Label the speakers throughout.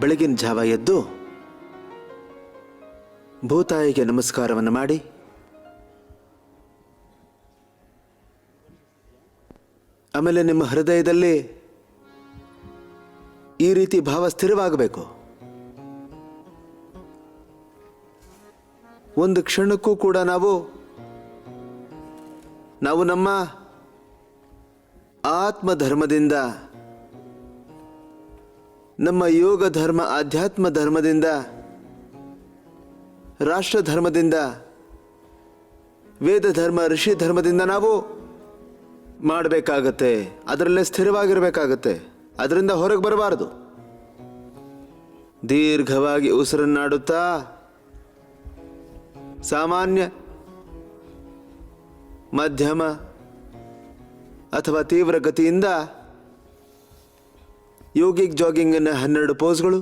Speaker 1: ಬೆಳಗಿನ ಜಾವ ಎದ್ದು ಭೂತಾಯಿಗೆ ನಮಸ್ಕಾರವನ್ನು ಮಾಡಿ ಆಮೇಲೆ ನಿಮ್ಮ ಹೃದಯದಲ್ಲಿ ಈ ರೀತಿ ಭಾವ ಸ್ಥಿರವಾಗಬೇಕು. ಒಂದು ಕ್ಷಣಕ್ಕೂ ಕೂಡ ನಾವು ನಮ್ಮ ಆತ್ಮಧರ್ಮದಿಂದ, ನಮ್ಮ ಯೋಗ ಧರ್ಮ, ಆಧ್ಯಾತ್ಮ ಧರ್ಮದಿಂದ, ರಾಷ್ಟ್ರ ಧರ್ಮದಿಂದ, ವೇದ ಧರ್ಮ, ಋಷಿ ಧರ್ಮದಿಂದ ನಾವು ಮಾಡಬೇಕಾಗತ್ತೆ. ಅದರಲ್ಲೇ ಸ್ಥಿರವಾಗಿರಬೇಕಾಗತ್ತೆ. ಅದರಿಂದ ಹೊರಗೆ ಬರಬಾರದು. ದೀರ್ಘವಾಗಿ ಉಸಿರನ್ನಾಡುತ್ತಾ ಸಾಮಾನ್ಯ, ಮಧ್ಯಮ ಅಥವಾ ತೀವ್ರ ಗತಿಯಿಂದ ಯೋಗಿಕ್ ಜಾಗಿಂಗ್ 12 ಪೋಸ್ಗಳು,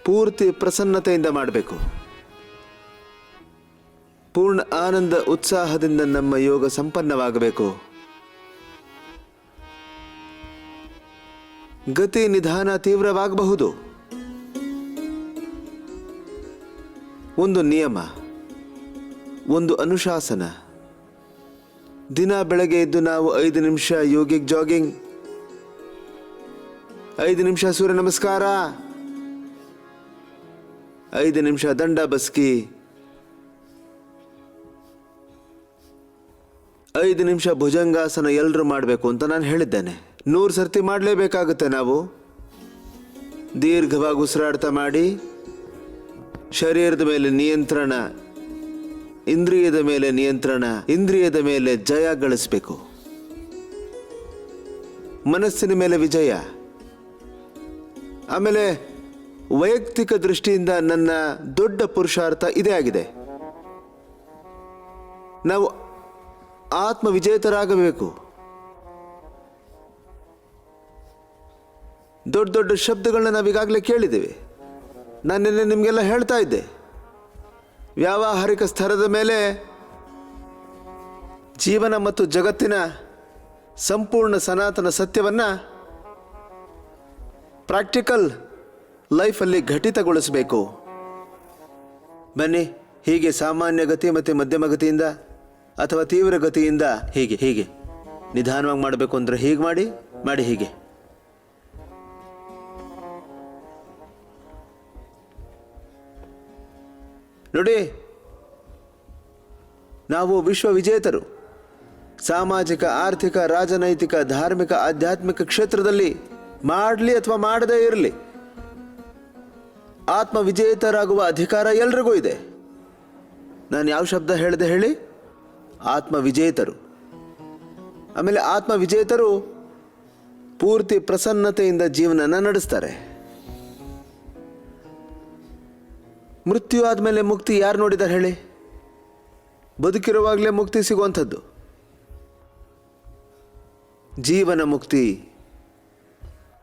Speaker 1: ಪೂರ್ತಿ ಪ್ರಸನ್ನತೆಯಿಂದ ಮಾಡಬೇಕು. ಪೂರ್ಣ ಆನಂದ ಉತ್ಸಾಹದಿಂದ ನಮ್ಮ ಯೋಗ ಸಂಪನ್ನವಾಗಬೇಕು. ಗತಿ ನಿಧಾನ ತೀವ್ರವಾಗಬಹುದು. ಒಂದು ನಿಯಮ, ಒಂದು ಅನುಶಾಸನ. ದಿನ ಬೆಳಗ್ಗೆ ಎದ್ದು ನಾವು 5 ನಿಮಿಷ ಯೋಗಿಕ್ ಜಾಗಿಂಗ್, 5 ನಿಮಿಷ ಸೂರ್ಯ ನಮಸ್ಕಾರ, 5 ನಿಮಿಷ ದಂಡ ಬಸ್ಕಿ, 5 ನಿಮಿಷ ಭುಜಂಗಾಸನ ಎಲ್ಲರೂ ಮಾಡಬೇಕು ಅಂತ ನಾನು ಹೇಳಿದ್ದೇನೆ. 100 ಸರ್ತಿ ಮಾಡಲೇಬೇಕಾಗುತ್ತೆ. ನಾವು ದೀರ್ಘವಾಗಿ ಉಸಿರಾಡ್ತಾ ಮಾಡಿ, ಶರೀರದ ಮೇಲೆ ನಿಯಂತ್ರಣ, ಇಂದ್ರಿಯದ ಮೇಲೆ ನಿಯಂತ್ರಣ, ಇಂದ್ರಿಯದ ಮೇಲೆ ಜಯ ಗಳಿಸಬೇಕು. ಮನಸ್ಸಿನ ಮೇಲೆ ವಿಜಯ. ಆಮೇಲೆ ವೈಯಕ್ತಿಕ ದೃಷ್ಟಿಯಿಂದ ನನ್ನ ದೊಡ್ಡ ಪುರುಷಾರ್ಥ ಇದೇ ಆಗಿದೆ. ನಾವು ಆತ್ಮ ವಿಜೇತರಾಗಬೇಕು. ದೊಡ್ಡ ದೊಡ್ಡ ಶಬ್ದಗಳನ್ನ ನಾವೀಗಾಗಲೇ ಕೇಳಿದ್ದೇವೆ. ನಾನು ನಿನ್ನೆ ನಿಮಗೆಲ್ಲ ಹೇಳ್ತಾ ಇದ್ದೆ, ವ್ಯಾವಹಾರಿಕ ಸ್ತರದ ಮೇಲೆ ಜೀವನ ಮತ್ತು ಜಗತ್ತಿನ ಸಂಪೂರ್ಣ ಸನಾತನ ಸತ್ಯವನ್ನು ಪ್ರಾಕ್ಟಿಕಲ್ ಲೈಫಲ್ಲಿ ಘಟಿತಗೊಳಿಸಬೇಕು. ಬನ್ನಿ, ಹೀಗೆ ಸಾಮಾನ್ಯ ಗತಿ ಮತ್ತು ಮಧ್ಯಮ ಗತಿಯಿಂದ ಅಥವಾ ತೀವ್ರ ಗತಿಯಿಂದ ಹೀಗೆ ಹೀಗೆ ನಿಧಾನವಾಗಿ ಮಾಡಬೇಕು ಅಂದರೆ ಹೀಗೆ ಮಾಡಿ ಹೀಗೆ. ನೋಡಿ, ನಾವು ವಿಶ್ವ ವಿಜೇತರು. ಸಾಮಾಜಿಕ, ಆರ್ಥಿಕ, ರಾಜನೈತಿಕ, ಧಾರ್ಮಿಕ, ಆಧ್ಯಾತ್ಮಿಕ ಕ್ಷೇತ್ರದಲ್ಲಿ ಮಾಡಲಿ ಅಥವಾ ಮಾಡದೇ ಇರಲಿ, ಆತ್ಮ ವಿಜೇತರಾಗುವ ಅಧಿಕಾರ ಎಲ್ರಿಗೂ ಇದೆ. ನಾನು ಯಾವ ಶಬ್ದ ಹೇಳಿದೆ ಹೇಳಿ? ಆತ್ಮ ವಿಜೇತರು. ಆಮೇಲೆ ಆತ್ಮ ವಿಜೇತರು ಪೂರ್ತಿ ಪ್ರಸನ್ನತೆಯಿಂದ ಜೀವನನ ನಡೆಸ್ತಾರೆ. ಮೃತ್ಯು ಆದಮೇಲೆ ಮುಕ್ತಿ ಯಾರು ನೋಡಿದ್ದಾರೆ ಹೇಳಿ? ಬದುಕಿರುವಾಗಲೇ ಮುಕ್ತಿ ಸಿಗುವಂಥದ್ದು ಜೀವನ ಮುಕ್ತಿ.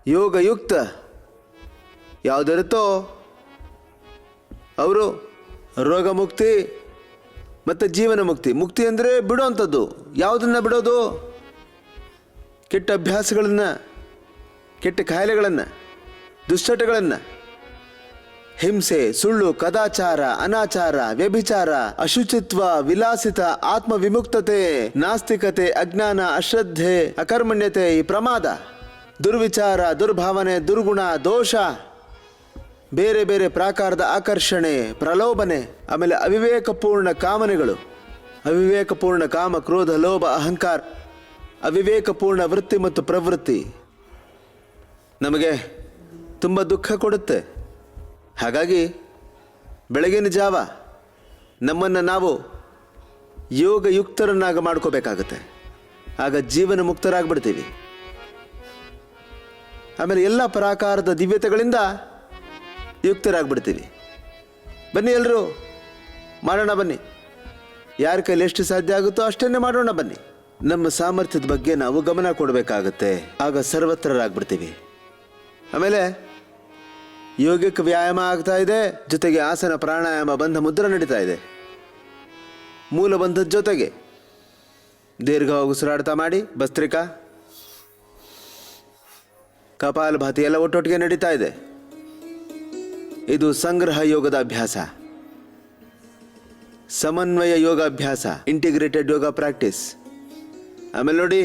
Speaker 1: ಯೋಗಯುಕ್ತ ಯಾವುದಿರುತ್ತೋ ಅವರು ರೋಗ ಮುಕ್ತಿ ಮತ್ತು ಜೀವನ ಮುಕ್ತಿ. ಮುಕ್ತಿ ಅಂದರೆ ಬಿಡುವಂಥದ್ದು. ಯಾವುದನ್ನು ಬಿಡೋದು? ಕೆಟ್ಟ ಅಭ್ಯಾಸಗಳನ್ನು, ಕೆಟ್ಟ ಕಾಯಿಲೆಗಳನ್ನು, ದುಶ್ಚಟಗಳನ್ನು, ಹಿಂಸೆ, ಸುಳ್ಳು, ಕದಾಚಾರ, ಅನಾಚಾರ, ವ್ಯಭಿಚಾರ, ಅಶುಚಿತ್ವ, ವಿಲಾಸಿತ, ಆತ್ಮವಿಮುಕ್ತತೆ, ನಾಸ್ತಿಕತೆ, ಅಜ್ಞಾನ, ಅಶ್ರದ್ಧೆ, ಅಕರ್ಮಣ್ಯತೆ, ಈ ಪ್ರಮಾದ, ದುರ್ವಿಚಾರ, ದುರ್ಭಾವನೆ, ದುರ್ಗುಣ, ದೋಷ, ಬೇರೆ ಬೇರೆ ಪ್ರಾಕಾರದ ಆಕರ್ಷಣೆ, ಪ್ರಲೋಭನೆ, ಆಮೇಲೆ ಅವಿವೇಕಪೂರ್ಣ ಕಾಮನೆಗಳು, ಅವಿವೇಕಪೂರ್ಣ ಕಾಮ, ಕ್ರೋಧ, ಲೋಭ, ಅಹಂಕಾರ, ಅವಿವೇಕಪೂರ್ಣ ವೃತ್ತಿ ಮತ್ತು ಪ್ರವೃತ್ತಿ ನಮಗೆ ತುಂಬ ದುಃಖ ಕೊಡುತ್ತೆ. ಹಾಗಾಗಿ ಬೆಳಗಿನ ಜಾವ ನಮ್ಮನ್ನು ನಾವು ಯೋಗಯುಕ್ತರನ್ನಾಗಿ ಮಾಡ್ಕೋಬೇಕಾಗತ್ತೆ. ಆಗ ಜೀವನ ಮುಕ್ತರಾಗ್ಬಿಡ್ತೀವಿ. ಆಮೇಲೆ ಎಲ್ಲ ಪ್ರಾಕಾರದ ದಿವ್ಯತೆಗಳಿಂದ ಯುಕ್ತರಾಗ್ಬಿಡ್ತೀವಿ. ಬನ್ನಿ ಎಲ್ಲರೂ ಮಾಡೋಣ. ಬನ್ನಿ, ಯಾರ ಕೈಲಿ ಎಷ್ಟು ಸಾಧ್ಯ ಆಗುತ್ತೋ ಅಷ್ಟನ್ನೇ ಮಾಡೋಣ. ಬನ್ನಿ, ನಮ್ಮ ಸಾಮರ್ಥ್ಯದ ಬಗ್ಗೆ ನಾವು ಗಮನ ಕೊಡಬೇಕಾಗತ್ತೆ. ಆಗ ಸರ್ವತ್ರರಾಗ್ಬಿಡ್ತೀವಿ. ಆಮೇಲೆ ಯೋಗಿಕ ವ್ಯಾಯಾಮ ಆಗ್ತಾ ಇದೆ, ಜೊತೆಗೆ ಆಸನ, ಪ್ರಾಣಾಯಾಮ, ಬಂಧ ಮುದ್ರ ನಡೀತಾ ಇದೆ. ಮೂಲ ಬಂಧದ ಜೊತೆಗೆ ದೀರ್ಘವಾಗಿ ಉಸಿರಾಡ್ತಾ ಮಾಡಿ. ಭಸ್ತ್ರಿಕಾ, ಕಪಾಲಭಾತಿ ಎಲ್ಲ ಒಟ್ಟೊಟ್ಟಿಗೆ ನಡೀತಾ ಇದೆ. ಇದು ಸಂಗ್ರಹ ಯೋಗದ ಅಭ್ಯಾಸ, ಸಮನ್ವಯ ಯೋಗಾಭ್ಯಾಸ, ಇಂಟಿಗ್ರೇಟೆಡ್ ಯೋಗ ಪ್ರಾಕ್ಟೀಸ್. ಆಮೇಲೆ ನೋಡಿ,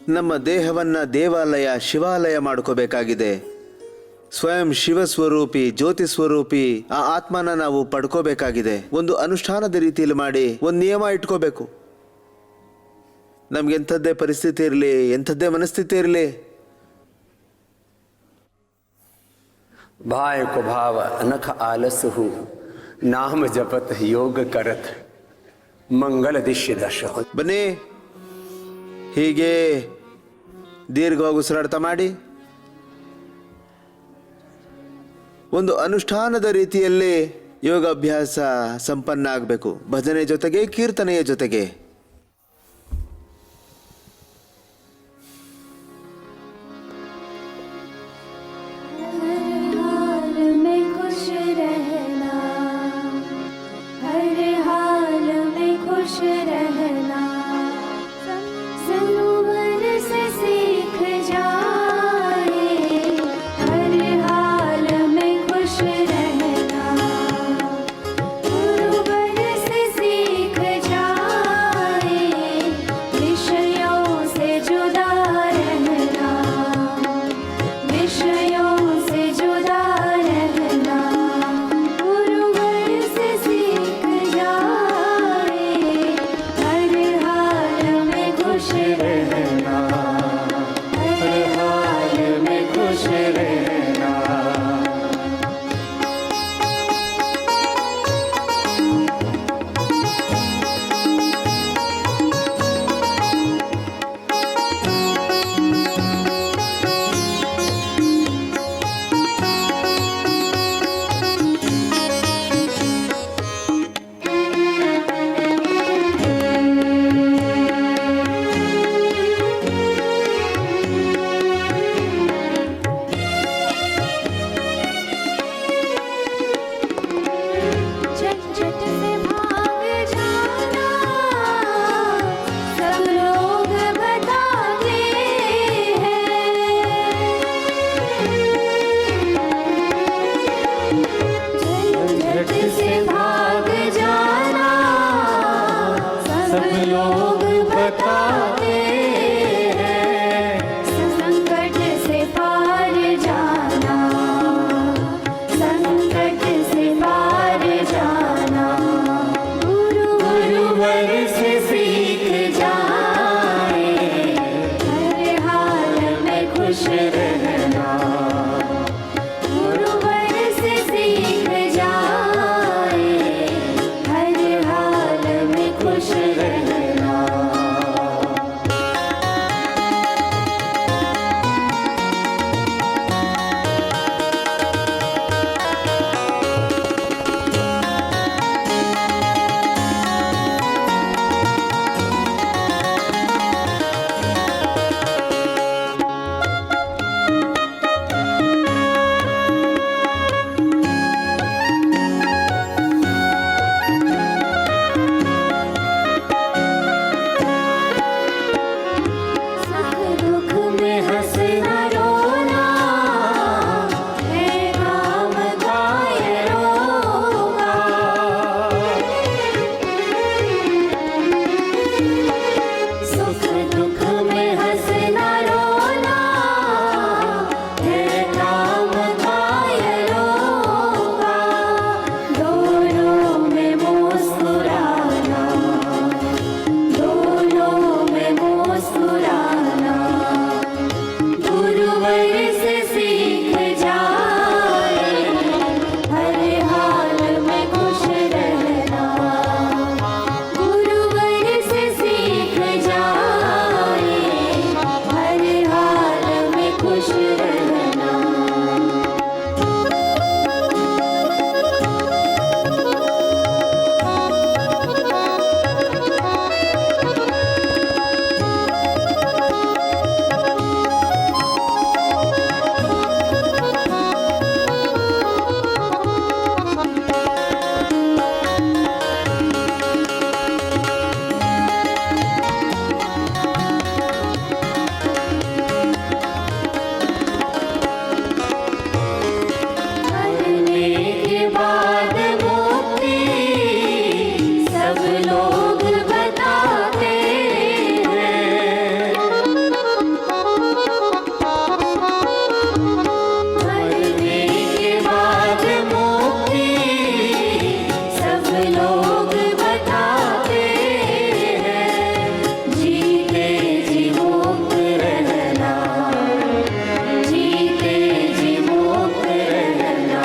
Speaker 1: ನಮ್ಮ ದೇಹವನ್ನ ದೇವಾಲಯ ಶಿವಾಲಯ ಮಾಡ್ಕೋಬೇಕಾಗಿದೆ. ಸ್ವಯಂ ಶಿವಸ್ವರೂಪಿ ಜ್ಯೋತಿ ಸ್ವರೂಪಿ ಆ ಆತ್ಮನ ನಾವು ಪಡ್ಕೋಬೇಕಾಗಿದೆ. ಒಂದು ಅನುಷ್ಠಾನದ ರೀತಿಯಲ್ಲಿ ಮಾಡಿ ಒಂದು ನಿಯಮ ಇಟ್ಕೋಬೇಕು. ನಮ್ಗೆ ಎಂಥದ್ದೇ ಪರಿಸ್ಥಿತಿ ಇರಲಿ, ಎಂಥದ್ದೇ ಮನಸ್ಥಿತಿ ಇರಲಿ,
Speaker 2: भाय को भाव अनख आलस हो, नाम जपत योग करत मंगल दिश्य दश हो.
Speaker 1: ಬನ್ನಿ, ಹೀಗೆ ದೀರ್ಘವಾಗಿ ಉಸಿರಾಡ್ತಾ ಮಾಡಿ. ಒಂದು ಅನುಷ್ಠಾನದ ರೀತಿಯಲ್ಲಿ ಯೋಗಾಭ್ಯಾಸ ಸಂಪನ್ನ ಆಗಬೇಕು. ಭಜನೆ ಜೊತೆಗೆ, ಕೀರ್ತನೆಯ ಜೊತೆಗೆ.
Speaker 3: लोग बताते हैं, जीते जी मुक्त रहना, जीते जी मुक्त रहना।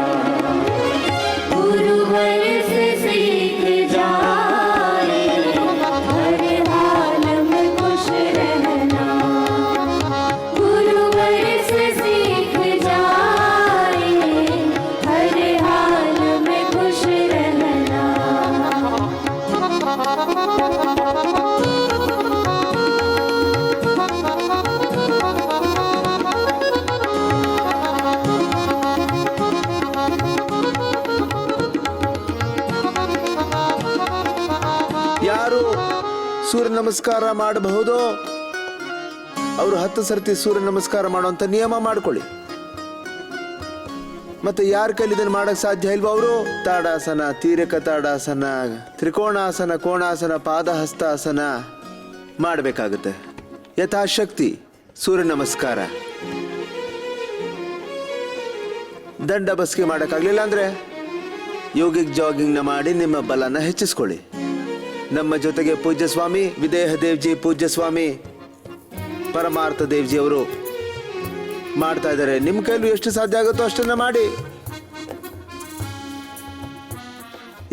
Speaker 3: गुरुवर से सीख जाए, हर हाल में खुश रहना। गुरुवर से सीख जाए, हर हाल में खुश रहना।
Speaker 1: ಯಾರು ಸೂರ್ಯ ನಮಸ್ಕಾರ ಮಾಡಬಹುದೋ ಅವರು 10 ಸರ್ತಿ ಸೂರ್ಯ ನಮಸ್ಕಾರ ಮಾಡುವಂತ ನಿಯಮ ಮಾಡ್ಕೊಳ್ಳಿ. ಮತ್ತೆ ಯಾರ ಕೈಲಿ ಇದನ್ನು ಮಾಡಕ್ ಸಾಧ್ಯ ಇಲ್ವೋ ಅವರು ತಾಡಾಸನ, ತೀರಕ ತಾಡಾಸನ, ತ್ರಿಕೋಣಾಸನ, ಕೋಣಾಸನ, ಪಾದಹಸ್ತಾಸನ ಮಾಡಬೇಕಾಗುತ್ತೆ. ಯಥಾಶಕ್ತಿ ಸೂರ್ಯ ನಮಸ್ಕಾರ. ದಂಡ ಬಸ್ಗೆ ಮಾಡಕ್ಕಾಗ್ಲಿಲ್ಲ ಅಂದ್ರೆ ಯೋಗಿಕ್ ಜಾಗಿಂಗ್ನ ಮಾಡಿ ನಿಮ್ಮ ಬಲನ ಹೆಚ್ಚಿಸ್ಕೊಳ್ಳಿ. ನಮ್ಮ ಜೊತೆಗೆ ಪೂಜ್ಯ ಸ್ವಾಮಿ ವಿದೇಹ ದೇವ್ಜಿ, ಪೂಜ್ಯ ಸ್ವಾಮಿ ಪರಮಾರ್ಥ ದೇವ್ಜಿ ಅವರು ಮಾಡ್ತಾ ಇದ್ದಾರೆ. ನಿಮ್ಮ ಕೈಲೂ ಎಷ್ಟು ಸಾಧ್ಯ ಆಗುತ್ತೋ ಅಷ್ಟನ್ನ ಮಾಡಿ.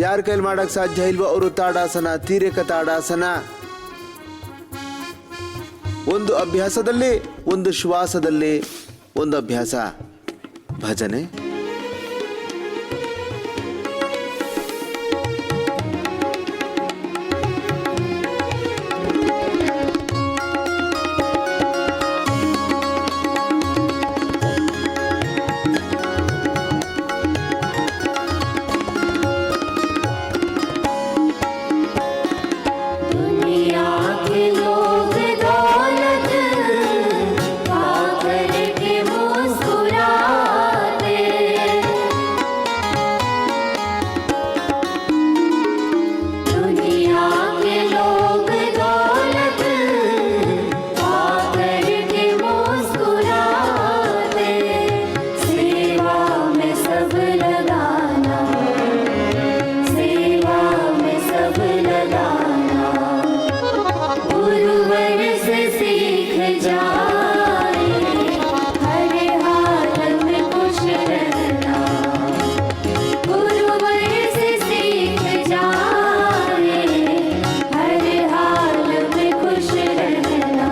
Speaker 1: ಯಾರ ಕೈಲಿ ಮಾಡಕ್ ಸಾಧ್ಯ ಇಲ್ವೋ ಅವರು ತಾಡಾಸನ, ತೀರಕ ತಾಡಾಸನ, ಒಂದು ಅಭ್ಯಾಸದಲ್ಲಿ, ಒಂದು ಶ್ವಾಸದಲ್ಲಿ ಒಂದು ಅಭ್ಯಾಸ ಭಜನೆ.
Speaker 3: दुनिया के लोग दौलत पाकर के मुस्कुराते, दुनिया के लोग दौलत पाकर के मुस्कुराते। सेवा में सब लगाना, सेवा में सब लगाना। गुरुवर से सीख जाए, हर हाल में खुश रहना। गुरुवर से सीख जाए, हर हाल में खुश रहना।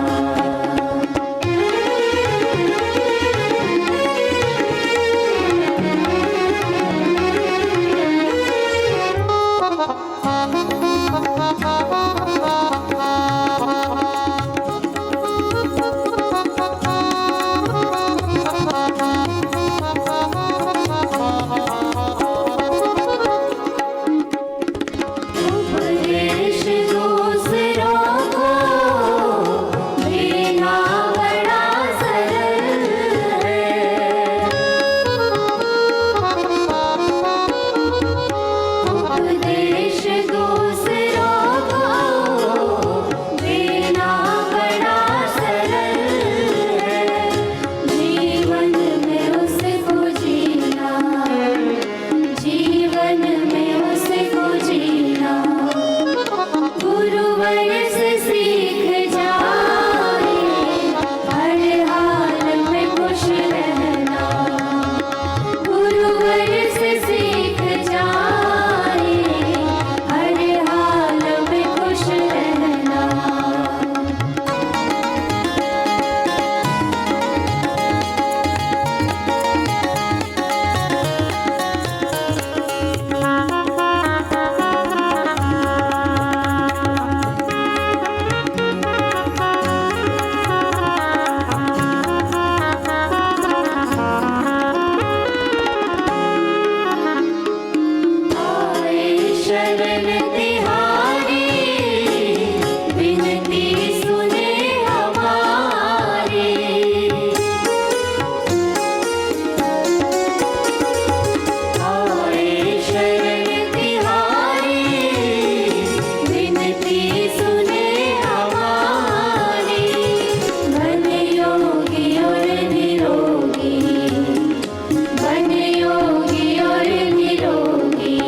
Speaker 3: उपदेश दूसरों को देना बड़ा सरल है। उपदेश दूसरों को देना बड़ा सरल है। जीवन में उसको जीना, जीवन में उसको जीना। गुरुवर से सीख जाए, हर हाल में खुश रहना। गुरुवर से सीख जाए, हर हाल में खुश रहना। आए शरण तिहारी, विनती सुने हमारी। आए शरण तिहारी, विनती सुने हमारी। बन योगी और निरोगी, बन योगी और निरोगी।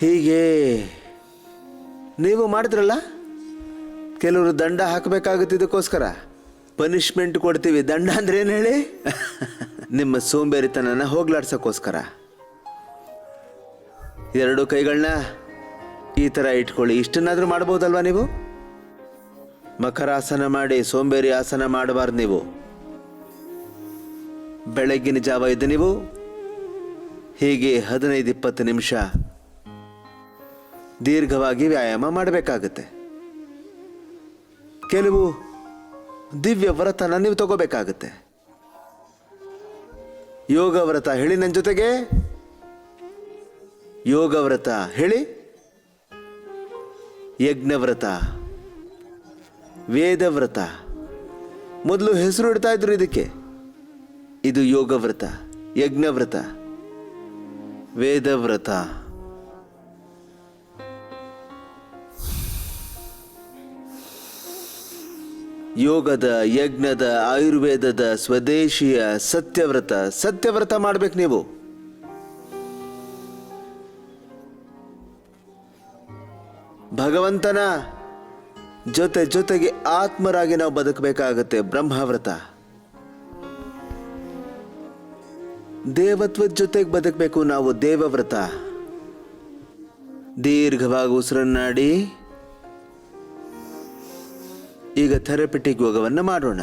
Speaker 1: ಹೀಗೆ ನೀವು ಮಾಡಿದ್ರಲ್ಲ, ಕೆಲವರು ದಂಡ ಹಾಕಬೇಕಾಗುತ್ತೆ. ಇದಕ್ಕೋಸ್ಕರ ಪನಿಷ್ಮೆಂಟ್ ಕೊಡ್ತೀವಿ. ದಂಡ ಅಂದ್ರೆ ಏನು ಹೇಳಿ? ನಿಮ್ಮ ಸೋಂಬೇರಿತನನ ಹೋಗ್ಲಾಡ್ಸೋಕ್ಕೋಸ್ಕರ. ಎರಡು ಕೈಗಳನ್ನ ಈ ಥರ ಇಟ್ಕೊಳ್ಳಿ. ಇಷ್ಟನ್ನಾದರೂ ಮಾಡ್ಬೋದಲ್ವಾ ನೀವು? ಮಕರಾಸನ ಮಾಡಿ, ಸೋಂಬೇರಿ ಆಸನ ಮಾಡಬಾರ್ದು ನೀವು. ಬೆಳಗ್ಗಿನ ಜಾವ ಇದ್ದು ನೀವು ಹೀಗೆ 15-20 ನಿಮಿಷ ದೀರ್ಘವಾಗಿ ವ್ಯಾಯಾಮ ಮಾಡಬೇಕಾಗುತ್ತೆ. ಕೆಲವು ದಿವ್ಯ ವ್ರತನ ನೀವು ತಗೋಬೇಕಾಗುತ್ತೆ. ಯೋಗ ವ್ರತ ಹೇಳಿ ನನ್ನ ಜೊತೆಗೆ. ಯೋಗ ವ್ರತ ಹೇಳಿ. ಯಜ್ಞ ವ್ರತ, ವೇದ ವ್ರತ, ಮೊದಲು ಹೆಸರು ಇಡ್ತಾ ಇದ್ರು ಇದಕ್ಕೆ. ಇದು ಯೋಗ ವ್ರತ, ಯಜ್ಞ ವ್ರತ, ವೇದ ವ್ರತ. ಯೋಗದ, ಯಜ್ಞದ, ಆಯುರ್ವೇದದ, ಸ್ವದೇಶಿಯ ಸತ್ಯವ್ರತ. ಸತ್ಯವ್ರತ ಮಾಡ್ಬೇಕು ನೀವು. ಭಗವಂತನ ಜೊತೆಗೆ ಆತ್ಮರಾಗಿ ನಾವು ಬದುಕಬೇಕಾಗತ್ತೆ. ಬ್ರಹ್ಮವ್ರತ. ದೇವತ್ವದ ಜೊತೆಗೆ ಬದುಕಬೇಕು ನಾವು. ದೇವವ್ರತ. ದೀರ್ಘವಾಗಿ ಉಸಿರನ್ನಾಡಿ ಈಗ ಥೆರಪಿಟಿಕ್ ಯೋಗವನ್ನು ಮಾಡೋಣ.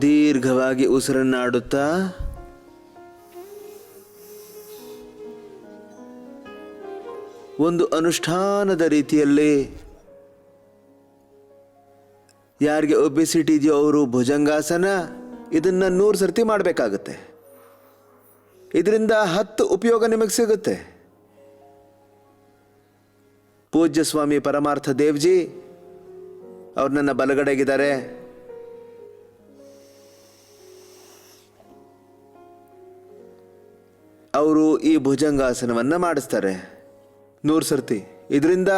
Speaker 1: ದೀರ್ಘವಾಗಿ ಉಸಿರನ್ನಾಡುತ್ತಾ ಒಂದು ಅನುಷ್ಠಾನದ ರೀತಿಯಲ್ಲಿ, ಯಾರಿಗೆ ಒಬೆಸಿಟಿ ಇದೆಯೋ ಅವರು ಭುಜಂಗಾಸನ ಇದನ್ನ 100 ಸರ್ತಿ ಮಾಡಬೇಕಾಗುತ್ತೆ. ಇದರಿಂದ 10 ಉಪಯೋಗ ನಿಮಗೆ ಸಿಗುತ್ತೆ. ಪೂಜ್ಯ ಸ್ವಾಮಿ ಪರಮಾರ್ಥ ದೇವ್ಜಿ ಅವ್ರು ನನ್ನ ಬಲಗಡೆಗಿದ್ದಾರೆ. ಅವರು ಈ ಭುಜಂಗಾಸನವನ್ನು ಮಾಡಿಸ್ತಾರೆ 100 ಸರ್ತಿ. ಇದರಿಂದ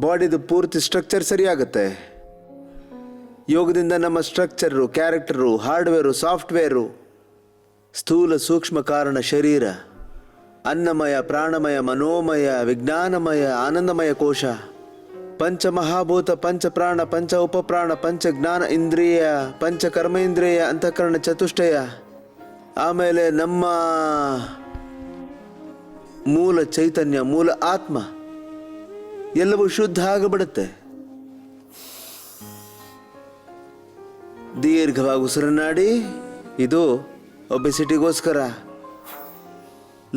Speaker 1: ಬಾಡಿದು ಪೂರ್ತಿ ಸ್ಟ್ರಕ್ಚರ್ ಸರಿಯಾಗುತ್ತೆ. ಯೋಗದಿಂದ ನಮ್ಮ ಸ್ಟ್ರಕ್ಚರು, ಕ್ಯಾರೆಕ್ಟರು, ಹಾರ್ಡ್ವೇರು, ಸಾಫ್ಟ್ವೇರು, ಸ್ಥೂಲ ಸೂಕ್ಷ್ಮ ಕಾರಣ ಶರೀರ, ಅನ್ನಮಯ, ಪ್ರಾಣಮಯ, ಮನೋಮಯ, ವಿಜ್ಞಾನಮಯ, ಆನಂದಮಯ ಕೋಶ, ಪಂಚಮಹಾಭೂತ, ಪಂಚಪ್ರಾಣ, ಪಂಚ ಉಪಪ್ರಾಣ, ಪಂಚ ಜ್ಞಾನ ಇಂದ್ರಿಯ, ಪಂಚ ಕರ್ಮೇಂದ್ರಿಯ, ಅಂತಃಕರಣ ಚತುಷ್ಟಯ, ಆಮೇಲೆ ನಮ್ಮ ಮೂಲ ಚೈತನ್ಯ, ಮೂಲ ಆತ್ಮ ಎಲ್ಲವೂ ಶುದ್ಧ ಆಗಿಬಿಡುತ್ತೆ. ದೀರ್ಘವಾಗಿ ಉಸಿರನ್ನಾಡಿ. ಇದು ಒಬೆಸಿಟಿಗೋಸ್ಕರ,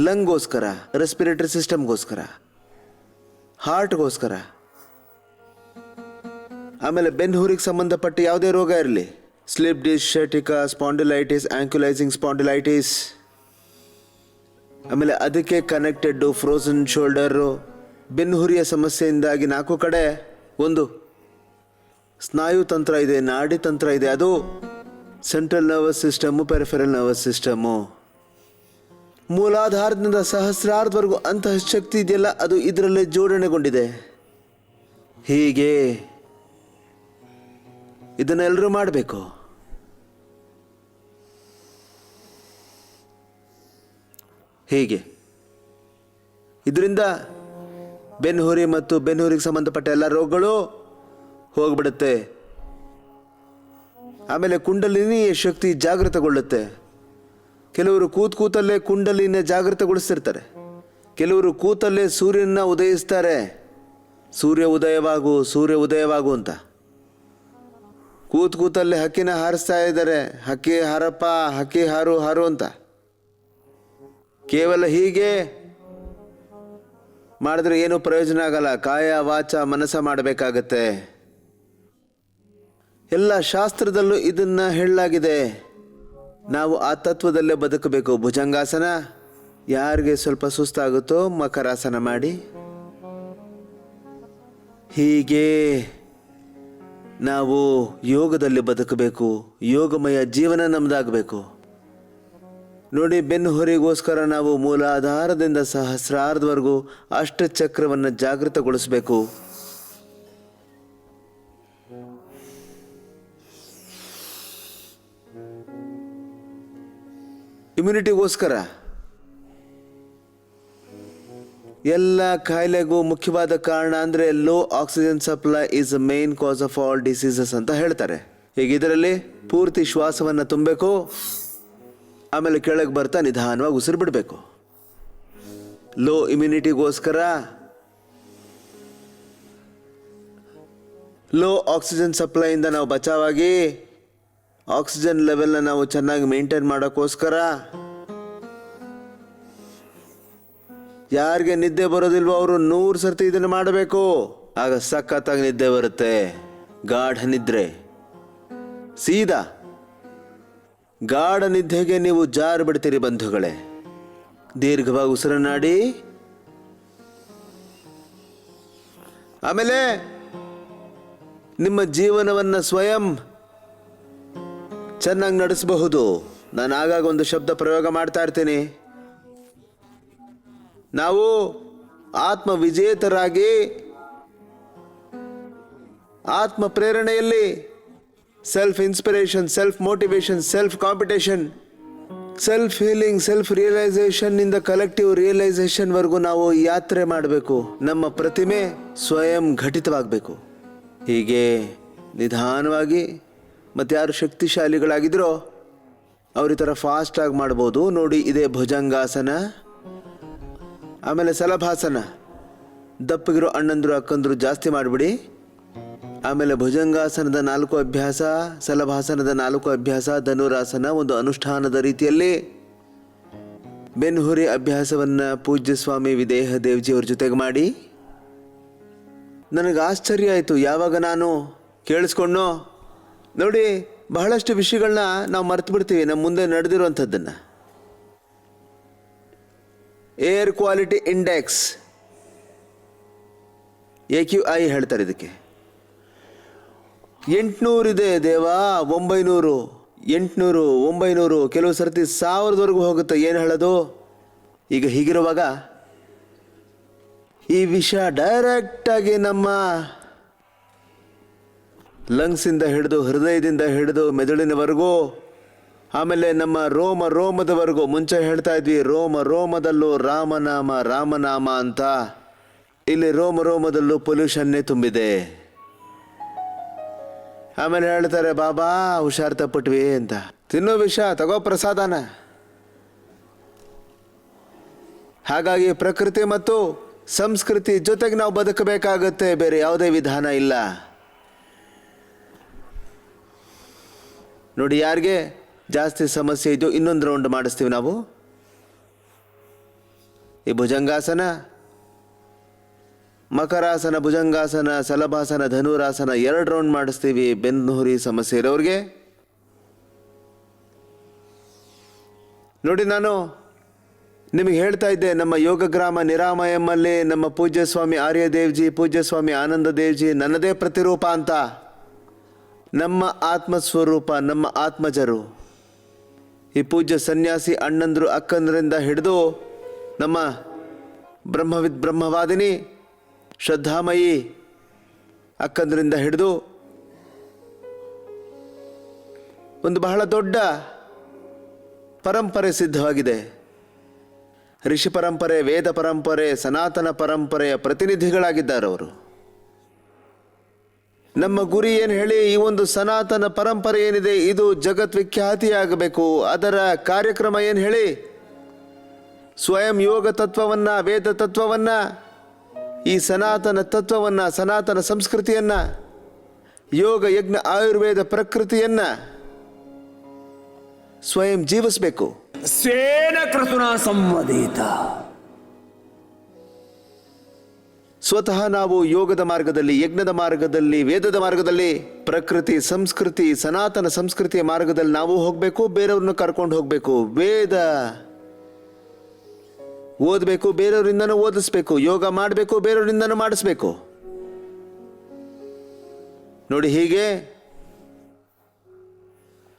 Speaker 1: ಲಂಗ್ಗೋಸ್ಕರ, ರೆಸ್ಪಿರೇಟರಿ ಸಿಸ್ಟಮ್ಗೋಸ್ಕರ, ಹಾರ್ಟ್ಗೋಸ್ಕರ. ಆಮೇಲೆ ಬೆನ್ನುಹುರಿಗೆ ಸಂಬಂಧಪಟ್ಟ ಯಾವುದೇ ರೋಗ ಇರಲಿ, ಸ್ಲಿಪ್ ಡಿಸ್ಕ್, ಶರ್ಟಿಕಾ, ಸ್ಪಾಂಡಿಲೈಟಿಸ್, ಆಂಕ್ಯುಲೈಸಿಂಗ್ ಸ್ಪಾಂಡಿಲೈಟಿಸ್, ಆಮೇಲೆ ಅದಕ್ಕೆ ಕನೆಕ್ಟೆಡ್ಡು ಫ್ರೋಸನ್ ಶೋಲ್ಡರು, ಬೆನ್ನುಹುರಿಯ ಸಮಸ್ಯೆಯಿಂದಾಗಿ 4 ಕಡೆ ಒಂದು ಸ್ನಾಯು ತಂತ್ರ ಇದೆ, ನಾಡಿ ತಂತ್ರ ಇದೆ. ಅದು central nervous system, peripheral nervous system. ಮೂಲಾಧಾರದಿಂದ ಸಹಸ್ರಾರದವರೆಗೂ ಅಂತಹ ಶಕ್ತಿ ಇದೆಯಲ್ಲ, ಅದು ಇದರಲ್ಲೇ ಜೋಡಣೆಗೊಂಡಿದೆ. ಹೀಗೆ ಇದನ್ನೆಲ್ಲರೂ ಮಾಡಬೇಕು. ಹೀಗೆ ಇದರಿಂದ ಬೆನ್ನುಹುರಿ ಮತ್ತು ಬೆನ್ನುಹುರಿಗೆ ಸಂಬಂಧಪಟ್ಟ ಎಲ್ಲ ರೋಗಗಳು ಹೋಗ್ಬಿಡುತ್ತೆ. ಆಮೇಲೆ ಕುಂಡಲಿನಿಯ ಶಕ್ತಿ ಜಾಗೃತಗೊಳ್ಳುತ್ತೆ. ಕೆಲವರು ಕೂತಲ್ಲೇ ಕುಂಡಲಿನ ಜಾಗೃತಗೊಳಿಸ್ತಿರ್ತಾರೆ. ಕೆಲವರು ಕೂತಲ್ಲೇ ಸೂರ್ಯನ ಉದಯಿಸ್ತಾರೆ. ಸೂರ್ಯ ಉದಯವಾಗು, ಸೂರ್ಯ ಉದಯವಾಗು ಅಂತ. ಕೂತಲ್ಲೇ ಹಕ್ಕಿನ ಹಾರಿಸ್ತಾ ಇದ್ದಾರೆ. ಹಕ್ಕಿ ಹಾರಪ್ಪ, ಹಕ್ಕಿ ಹಾರು ಹಾರು ಅಂತ. ಕೇವಲ ಹೀಗೆ ಮಾಡಿದ್ರೆ ಏನು ಪ್ರಯೋಜನ ಆಗಲ್ಲ. ಕಾಯ ವಾಚ ಮನಸ್ಸ ಮಾಡಬೇಕಾಗತ್ತೆ. ಎಲ್ಲ ಶಾಸ್ತ್ರದಲ್ಲೂ ಇದನ್ನ ಹೇಳಲಾಗಿದೆ. ನಾವು ಆ ತತ್ವದಲ್ಲೇ ಬದುಕಬೇಕು. ಭುಜಂಗಾಸನ, ಯಾರಿಗೆ ಸ್ವಲ್ಪ ಸುಸ್ತಾಗುತ್ತೋ ಮಕರಾಸನ ಮಾಡಿ. ಹೀಗೆ ನಾವು ಯೋಗದಲ್ಲಿ ಬದುಕಬೇಕು. ಯೋಗಮಯ ಜೀವನ ನಮ್ದಾಗಬೇಕು. ನೋಡಿ, ಬೆನ್ನುಹುರಿಗೋಸ್ಕರ ನಾವು ಮೂಲಾಧಾರದಿಂದ ಸಹಸ್ರಾರದವರೆಗೂ ಅಷ್ಟಚಕ್ರವನ್ನು ಜಾಗೃತಗೊಳಿಸಬೇಕು. ಇಮ್ಯುನಿಟಿಗೋಸ್ಕರ. ಎಲ್ಲ ಕಾಯಿಲೆಗೂ ಮುಖ್ಯವಾದ ಕಾರಣ ಅಂದರೆ low oxygen supply is a main cause of all diseases ಅಂತ ಹೇಳ್ತಾರೆ. ಈಗ ಇದರಲ್ಲಿ ಪೂರ್ತಿ ಶ್ವಾಸವನ್ನು ತುಂಬಬೇಕು, ಆಮೇಲೆ ಕೆಳಗೆ ಬರ್ತಾ ನಿಧಾನವಾಗಿ ಉಸಿರು ಬಿಡಬೇಕು. ಲೋ ಇಮ್ಯುನಿಟಿಗೋಸ್ಕರ, ಲೋ ಆಕ್ಸಿಜನ್ ಸಪ್ಲೈಯಿಂದ ನಾವು ಬಚಾವಾಗಿ ಆಕ್ಸಿಜನ್ ಲೆವೆಲ್ನ ನಾವು ಚೆನ್ನಾಗಿ ಮೇಂಟೈನ್ ಮಾಡೋಕ್ಕೋಸ್ಕರ, ಯಾರಿಗೆ ನಿದ್ದೆ ಬರೋದಿಲ್ವೋ ಅವರು 100 ಸರ್ತಿ ಇದನ್ನು ಮಾಡಬೇಕು. ಆಗ ಸಖತ್ತಾಗಿ ನಿದ್ದೆ ಬರುತ್ತೆ. ಗಾಢ ನಿದ್ರೆ, ಸೀದಾ ಗಾಢ ನಿದ್ದೆಗೆ ನೀವು ಜಾರು ಬಿಡ್ತೀರಿ ಬಂಧುಗಳೇ. ದೀರ್ಘವಾಗಿ ಉಸಿರನ್ನಾಡಿ, ಆಮೇಲೆ ನಿಮ್ಮ ಜೀವನವನ್ನು ಸ್ವಯಂ ಚೆನ್ನಾಗಿ ನಡೆಸಬಹುದು. ನಾನು ಆಗಾಗ ಒಂದು ಶಬ್ದ ಪ್ರಯೋಗ ಮಾಡ್ತಾ ಇರ್ತೀನಿ. ನಾವು ಆತ್ಮ ವಿಜೇತರಾಗಿ ಆತ್ಮ ಪ್ರೇರಣೆಯಲ್ಲಿ self inspiration, self motivation, self competition, self healing, self realization ಇಂದ ಕಲೆಕ್ಟಿವ್ ರಿಯಲೈಸೇಷನ್ ವರೆಗೂ ನಾವು ಯಾತ್ರೆ ಮಾಡಬೇಕು. ನಮ್ಮ ಪ್ರತಿಮೆ ಸ್ವಯಂ ಘಟಿತವಾಗಬೇಕು. ಹೀಗೆ ನಿಧಾನವಾಗಿ, ಮತ್ತು ಯಾರು ಶಕ್ತಿಶಾಲಿಗಳಾಗಿದ್ರೋ ಅವ್ರ ಈ ಥರ ಫಾಸ್ಟಾಗಿ ಮಾಡ್ಬೋದು. ನೋಡಿ, ಇದೇ ಭುಜಂಗಾಸನ, ಆಮೇಲೆ ಸಲಭಾಸನ. ದಪ್ಪಗಿರೋ ಅಣ್ಣಂದ್ರು ಅಕ್ಕಂದ್ರು ಜಾಸ್ತಿ ಮಾಡಿಬಿಡಿ. ಆಮೇಲೆ ಭುಜಂಗಾಸನದ 4 ಅಭ್ಯಾಸ, ಸಲಭಾಸನದ 4 ಅಭ್ಯಾಸ, ಧನುರಾಸನ ಒಂದು ಅನುಷ್ಠಾನದ ರೀತಿಯಲ್ಲಿ ಬೆನ್ಹುರಿ ಅಭ್ಯಾಸವನ್ನು ಪೂಜ್ಯ ಸ್ವಾಮಿ ವಿದೇಹ ದೇವ್ಜಿಯವ್ರ ಜೊತೆಗೆ ಮಾಡಿ. ನನಗೆ ಆಶ್ಚರ್ಯ ಆಯಿತು ಯಾವಾಗ ನಾನು ಕೇಳಿಸ್ಕೊಂಡೋ. ನೋಡಿ, ಬಹಳಷ್ಟು ವಿಷಯಗಳನ್ನ ನಾವು ಮರ್ತು ಬಿಡ್ತೀವಿ, ನಮ್ಮ ಮುಂದೆ ನಡೆದಿರುವಂಥದ್ದನ್ನು. ಏರ್ ಕ್ವಾಲಿಟಿ ಇಂಡೆಕ್ಸ್, AQI ಹೇಳ್ತಾರೆ ಇದಕ್ಕೆ. 800 ಇದೆ ದೇವಾ, 900, 800, 900, ಕೆಲವು ಸರ್ತಿ 1000ವರೆಗೂ ಹೋಗುತ್ತೆ. ಏನು ಹೇಳೋದು? ಈಗ ಹೀಗಿರುವಾಗ ಈ ವಿಷ ಡೈರೆಕ್ಟಾಗಿ ನಮ್ಮ ಲಂಗ್ಸಿಂದ ಹಿಡಿದು, ಹೃದಯದಿಂದ ಹಿಡಿದು ಮೆದುಳಿನವರೆಗೂ, ಆಮೇಲೆ ನಮ್ಮ ರೋಮದವರೆಗೂ. ಮುಂಚೆ ಹೇಳ್ತಾ ಇದ್ವಿ ರೋಮದಲ್ಲೂ ರಾಮನಾಮ ರಾಮನಾಮ ಅಂತ. ಇಲ್ಲಿ ರೋಮದಲ್ಲೂ ಪೊಲ್ಯೂಷನ್ನೇ ತುಂಬಿದೆ. ಆಮೇಲೆ ಹೇಳ್ತಾರೆ ಬಾಬಾ ಹುಷಾರ್ ತಪ್ಪಟ್ವಿ ಅಂತ. ತಿನ್ನೋ ವಿಷ, ತಗೋ ಪ್ರಸಾದನ. ಹಾಗಾಗಿ ಪ್ರಕೃತಿ ಮತ್ತು ಸಂಸ್ಕೃತಿ ಜೊತೆಗೆ ನಾವು ಬದುಕಬೇಕಾಗತ್ತೆ, ಬೇರೆ ಯಾವುದೇ ವಿಧಾನ ಇಲ್ಲ. ನೋಡಿ, ಯಾರಿಗೆ ಜಾಸ್ತಿ ಸಮಸ್ಯೆ ಇದೆಯೋ ಇನ್ನೊಂದು ರೌಂಡ್ ಮಾಡಿಸ್ತೀವಿ ನಾವು. ಈ ಭುಜಂಗಾಸನ, ಮಕರಾಸನ, ಭುಜಂಗಾಸನ, ಸಲಭಾಸನ, ಧನುರಾಸನ 2 ರೌಂಡ್ ಮಾಡಿಸ್ತೀವಿ ಬೆನ್ನುಹುರಿ ಸಮಸ್ಯೆ ಇರೋರಿಗೆ. ನೋಡಿ, ನಾನು ನಿಮಗೆ ಹೇಳ್ತಾ ಇದ್ದೆ, ನಮ್ಮ ಯೋಗಗ್ರಾಮ ನಿರಾಮಯಮ್ಮಲ್ಲಿ ನಮ್ಮ ಪೂಜ್ಯ ಸ್ವಾಮಿ ಆರ್ಯದೇವ್ಜಿ, ಪೂಜ್ಯ ಸ್ವಾಮಿ ಆನಂದ ದೇವ್ಜಿ ನನ್ನದೇ ಪ್ರತಿರೂಪ ಅಂತ. ನಮ್ಮ ಆತ್ಮಸ್ವರೂಪ, ನಮ್ಮ ಆತ್ಮಜರು. ಈ ಪೂಜ್ಯ ಸನ್ಯಾಸಿ ಅಣ್ಣಂದ್ರು ಅಕ್ಕಂದ್ರಿಂದ ಹಿಡಿದು ನಮ್ಮ ಬ್ರಹ್ಮವಿದ್ ಬ್ರಹ್ಮವಾದಿನಿ ಶ್ರದ್ಧಾಮಯಿ ಅಕ್ಕಂದ್ರಿಂದ ಹಿಡಿದು ಒಂದು ಬಹಳ ದೊಡ್ಡ ಪರಂಪರೆ ಸಿದ್ಧವಾಗಿದೆ. ಋಷಿ ಪರಂಪರೆ, ವೇದ ಪರಂಪರೆ, ಸನಾತನ ಪರಂಪರೆಯ ಪ್ರತಿನಿಧಿಗಳಾಗಿದ್ದಾರೆ ಅವರು. ನಮ್ಮ ಗುರಿ ಏನು ಹೇಳಿ? ಈ ಒಂದು ಸನಾತನ ಪರಂಪರೆ ಏನಿದೆ ಇದು ಜಗದ್ವಿಖ್ಯಾತಿಯಾಗಬೇಕು. ಅದರ ಕಾರ್ಯಕ್ರಮ ಏನು ಹೇಳಿ? ಸ್ವಯಂ ಯೋಗ ತತ್ವವನ್ನು, ವೇದ ತತ್ವವನ್ನು, ಈ ಸನಾತನ ತತ್ವವನ್ನು, ಸನಾತನ ಸಂಸ್ಕೃತಿಯನ್ನು, ಯೋಗ ಯಜ್ಞ ಆಯುರ್ವೇದ ಪ್ರಕೃತಿಯನ್ನು ಸ್ವಯಂ ಜೀವಿಸಬೇಕು.
Speaker 2: ಸ್ವೇನ ಕ್ರತುನಾ ಸಂವದಿತ.
Speaker 1: ಸ್ವತಃ ನಾವು ಯೋಗದ ಮಾರ್ಗದಲ್ಲಿ, ಯಜ್ಞದ ಮಾರ್ಗದಲ್ಲಿ, ವೇದದ ಮಾರ್ಗದಲ್ಲಿ, ಪ್ರಕೃತಿ ಸಂಸ್ಕೃತಿ, ಸನಾತನ ಸಂಸ್ಕೃತಿಯ ಮಾರ್ಗದಲ್ಲಿ ನಾವು ಹೋಗಬೇಕು, ಬೇರೆಯವ್ರನ್ನ ಕರ್ಕೊಂಡು ಹೋಗಬೇಕು. ವೇದ ಓದಬೇಕು, ಬೇರೆಯವರಿಂದನೂ ಓದಿಸ್ಬೇಕು. ಯೋಗ ಮಾಡಬೇಕು, ಬೇರೆಯವರಿಂದನೂ ಮಾಡಿಸ್ಬೇಕು. ನೋಡಿ, ಹೀಗೆ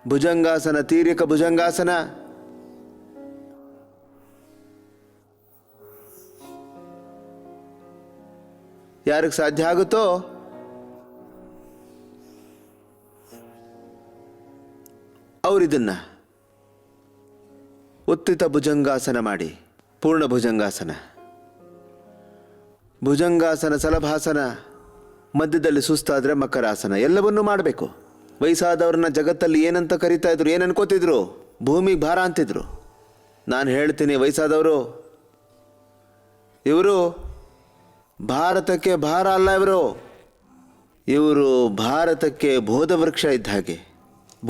Speaker 1: ಭುಜಂಗಾಸನ, ತೀರ್ಯಕ ಭುಜಂಗಾಸನ, ಯಾರಿಗೆ ಸಾಧ್ಯ ಆಗುತ್ತೋ ಅವರಿದನ್ನ ಉತ್ತಿತ ಭುಜಂಗಾಸನ ಮಾಡಿ, ಪೂರ್ಣ ಭುಜಂಗಾಸನ, ಭುಜಂಗಾಸನ, ಸಲಭಾಸನ, ಮಧ್ಯದಲ್ಲಿ ಸುಸ್ತಾದರೆ ಮಕರಾಸನ, ಎಲ್ಲವನ್ನೂ ಮಾಡಬೇಕು. ವಯಸ್ಸಾದವ್ರನ್ನ ಜಗತ್ತಲ್ಲಿ ಏನಂತ ಕರೀತಾ ಇದ್ರು, ಏನು ಅನ್ಕೋತಿದ್ರು? ಭೂಮಿಗೆ ಭಾರ ಅಂತಿದ್ರು. ನಾನು ಹೇಳ್ತೀನಿ, ವಯಸ್ಸಾದವರು ಇವರು ಭಾರತಕ್ಕೆ ಭಾರ ಅಲ್ಲ, ಇವರು ಭಾರತಕ್ಕೆ ಬೋಧ ವೃಕ್ಷ ಇದ್ದ ಹಾಗೆ.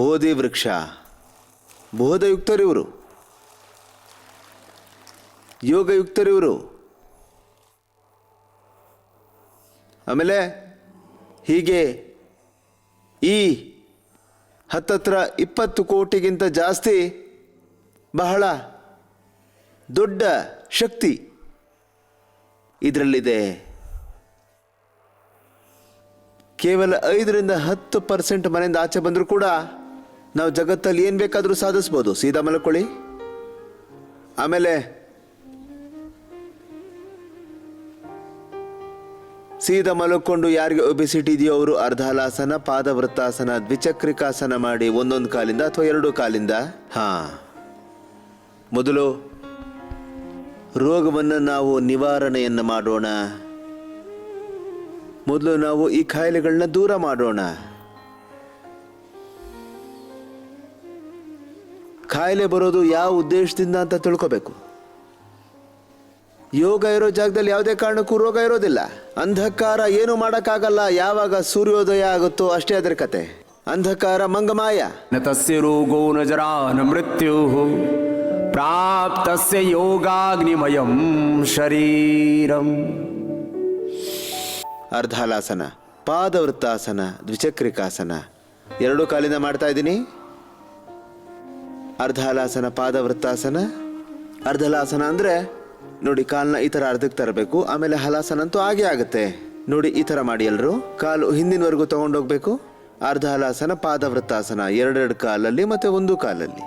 Speaker 1: ಬೋಧಿ ವೃಕ್ಷ, ಬೋಧಯುಕ್ತರಿವರು, ಯೋಗಯುಕ್ತರಿವರು. ಆಮೇಲೆ ಹೀಗೆ ಈ ಹತ್ತತ್ರ 20 ಕೋಟಿಗಿಂತ ಜಾಸ್ತಿ ಬಹಳ ದೊಡ್ಡ ಶಕ್ತಿ ಇದರಲ್ಲಿದೆ. ಕೇವಲ 5-10% ಮನೆಯಿಂದ ಆಚೆ ಬಂದರೂ ಕೂಡ ನಾವು ಜಗತ್ತಲ್ಲಿ ಏನು ಬೇಕಾದರೂ ಸಾಧಿಸ್ಬೋದು. ಸೀದಾ ಮಲ್ಕೊಳ್ಳಿ. ಆಮೇಲೆ ಸೀದಾ ಮಲ್ಕೊಂಡು ಯಾರಿಗೆ ಒಬೆಸಿಟಿ ಇದೆಯೋ ಅವರು ಅರ್ಧಾಲಾಸನ, ಪಾದವೃತ್ತಾಸನ, ದ್ವಿಚಕ್ರಿಕಾಸನ ಮಾಡಿ ಒಂದೊಂದು ಕಾಲಿಂದ ಅಥವಾ 2 ಕಾಲಿಂದ. ಮೊದಲು ರೋಗವನ್ನು ನಾವು ನಿವಾರಣೆಯನ್ನು ಮಾಡೋಣ. ಮೊದಲು ನಾವು ಈ ಕಾಯಿಲೆಗಳನ್ನ ದೂರ ಮಾಡೋಣ. ಕಾಯಿಲೆ ಬರೋದು ಯಾವ ಉದ್ದೇಶದಿಂದ ಅಂತ ತಿಳ್ಕೋಬೇಕು. ಯೋಗ ಇರೋ ಜಾಗದಲ್ಲಿ ಯಾವುದೇ ಕಾರಣಕ್ಕೂ ರೋಗ ಇರೋದಿಲ್ಲ. ಅಂಧಕಾರ ಏನು ಮಾಡೋಕ್ಕಾಗಲ್ಲ. ಯಾವಾಗ ಸೂರ್ಯೋದಯ ಆಗುತ್ತೋ ಅಷ್ಟೇ ಅದರ ಕತೆ. ಅಂಧಕಾರ ಮಂಗಮಾಯ.
Speaker 2: ನ ತಸ್ಯ ರೋಗೋ ನ ಜರಾ ನ ಮೃತ್ಯುಃ ಪ್ರಾಪ್ತಸ್ಯ ಯೋಗಾಗ್ನಿಮಯಂ ಶರೀರಂ.
Speaker 1: ಅರ್ಧಾಲಾಸನ, ಪಾದವೃತ್ತಾಸನ, ದ್ವಿಚಕ್ರಿಕಾಸನ 2 ಕಾಲಿಂದ ಮಾಡ್ತಾ ಇದ್ದೀನಿ. ಅರ್ಧಾಲಾಸನ, ಪಾದವೃತ್ತಾಸನ. ಅರ್ಧಲಾಸನ ಅಂದರೆ ನೋಡಿ, ಕಾಲನ್ನ ಈ ಥರ ಅರ್ಧಕ್ಕೆ ತರಬೇಕು. ಆಮೇಲೆ ಹಲಾಸನ ಅಂತೂ ಹಾಗೆ ಆಗುತ್ತೆ. ನೋಡಿ, ಈ ಥರ ಮಾಡಿ ಎಲ್ಲರೂ. ಕಾಲು ಹಿಂದಿನವರೆಗೂ ತಗೊಂಡೋಗ್ಬೇಕು. ಅರ್ಧಲಾಸನ, ಪಾದವೃತ್ತಾಸನ 2 ಕಾಲಲ್ಲಿ ಮತ್ತೆ 1 ಕಾಲಲ್ಲಿ.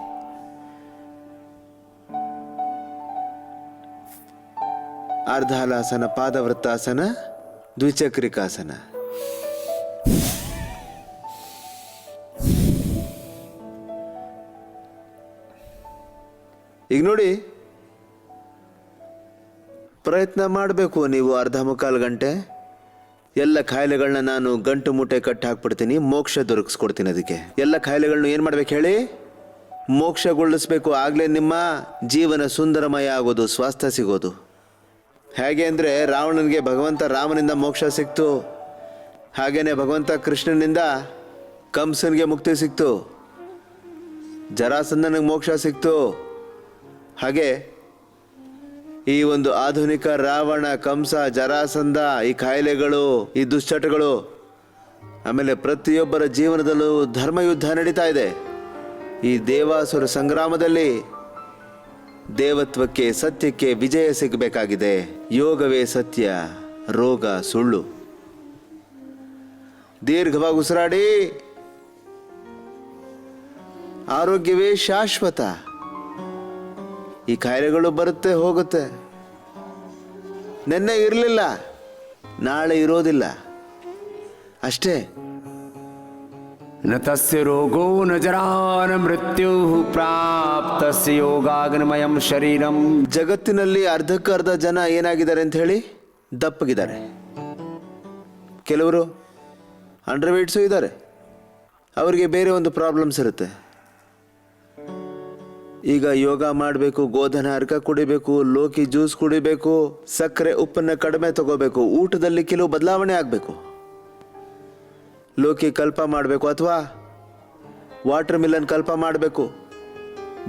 Speaker 1: ಅರ್ಧಲಾಸನ, ಪಾದವೃತ್ತಾಸನ, ದ್ವಿಚಕ್ರಿಕಾಸನ. ಈಗ ನೋಡಿ, ಪ್ರಯತ್ನ ಮಾಡಬೇಕು ನೀವು. ಅರ್ಧ ಮುಕ್ಕಾಲು ಗಂಟೆ ಎಲ್ಲ ಕಾಯಿಲೆಗಳನ್ನ ನಾನು ಗಂಟು ಮೂಟೆ ಕಟ್ಟಿ ಹಾಕ್ಬಿಡ್ತೀನಿ. ಮೋಕ್ಷ ದೊರಕಿಸ್ಕೊಡ್ತೀನಿ. ಅದಕ್ಕೆ ಎಲ್ಲ ಕಾಯಿಲೆಗಳನ್ನ ಏನು ಮಾಡ್ಬೇಕು ಹೇಳಿ? ಮೋಕ್ಷಗೊಳಿಸ್ಬೇಕು. ಆಗಲೇ ನಿಮ್ಮ ಜೀವನ ಸುಂದರಮಯ ಆಗೋದು, ಸ್ವಾಸ್ಥ್ಯ ಸಿಗೋದು. ಹೇಗೆ ಅಂದರೆ, ರಾವಣನಿಗೆ ಭಗವಂತ ರಾಮನಿಂದ ಮೋಕ್ಷ ಸಿಕ್ತು. ಹಾಗೇನೆ ಭಗವಂತ ಕೃಷ್ಣನಿಂದ ಕಂಸನಿಗೆ ಮುಕ್ತಿ ಸಿಕ್ತು. ಜರಾಸಂಧನಿಗೆ ಮೋಕ್ಷ ಸಿಕ್ತು. ಹಾಗೆ ಈ ಒಂದು ಆಧುನಿಕ ರಾವಣ, ಕಂಸ, ಜರಾಸಂಧ, ಈ ಕಾಯಿಲೆಗಳು, ಈ ದುಶ್ಚಟಗಳು, ಆಮೇಲೆ ಪ್ರತಿಯೊಬ್ಬರ ಜೀವನದಲ್ಲೂ ಧರ್ಮಯುದ್ಧ ನಡೀತಾ ಇದೆ. ಈ ದೇವಾಸುರ ಸಂಗ್ರಾಮದಲ್ಲಿ ದೇವತ್ವಕ್ಕೆ, ಸತ್ಯಕ್ಕೆ ವಿಜಯ ಸಿಗಬೇಕಾಗಿದೆ. ಯೋಗವೇ ಸತ್ಯ, ರೋಗ ಸುಳ್ಳು. ದೀರ್ಘವಾಗಿ ಉಸಿರಾಡಿ. ಆರೋಗ್ಯವೇ ಶಾಶ್ವತ. ಈ ಕಾಯಿಲೆಗಳು ಬರುತ್ತೆ, ಹೋಗುತ್ತೆ. ನೆನ್ನೆ ಇರಲಿಲ್ಲ, ನಾಳೆ ಇರೋದಿಲ್ಲ, ಅಷ್ಟೇ.
Speaker 2: ನ ತಸ್ಯ ರೋಗೋ ನ ಜರಾ ನ ಮೃತ್ಯುಃ ಪ್ರಾಪ್ತಸ್ಯ ಯೋಗಾಗ್ನಿಮಯಂ ಶರೀರಂ.
Speaker 1: ಜಗತ್ತಿನಲ್ಲಿ ಅರ್ಧಕ್ಕರ್ಧ ಜನ ಏನಾಗಿದ್ದಾರೆ ಅಂತ ಹೇಳಿ? ದಪ್ಪಗಿದ್ದಾರೆ. ಕೆಲವರು ಅಂಡರ್ವೇಟ್ಸು ಇದ್ದಾರೆ. ಅವರಿಗೆ ಬೇರೆ ಒಂದು ಪ್ರಾಬ್ಲಮ್ಸ್ ಇರುತ್ತೆ. ಈಗ ಯೋಗ ಮಾಡಬೇಕು, ಗೋಧನ ಅರ್ಕ ಕುಡಿಬೇಕು, ಲೋಕಿ ಜ್ಯೂಸ್ ಕುಡಿಬೇಕು, ಸಕ್ಕರೆ ಉಪ್ಪನ್ನು ಕಡಿಮೆ ತಗೋಬೇಕು, ಊಟದಲ್ಲಿ ಕೆಲವು ಬದಲಾವಣೆ ಆಗಬೇಕು, ಲೋಕಿ ಕಲ್ಪ ಮಾಡಬೇಕು ಅಥವಾ ವಾಟರ್ ಮಿಲನ್ ಕಲ್ಪ ಮಾಡಬೇಕು,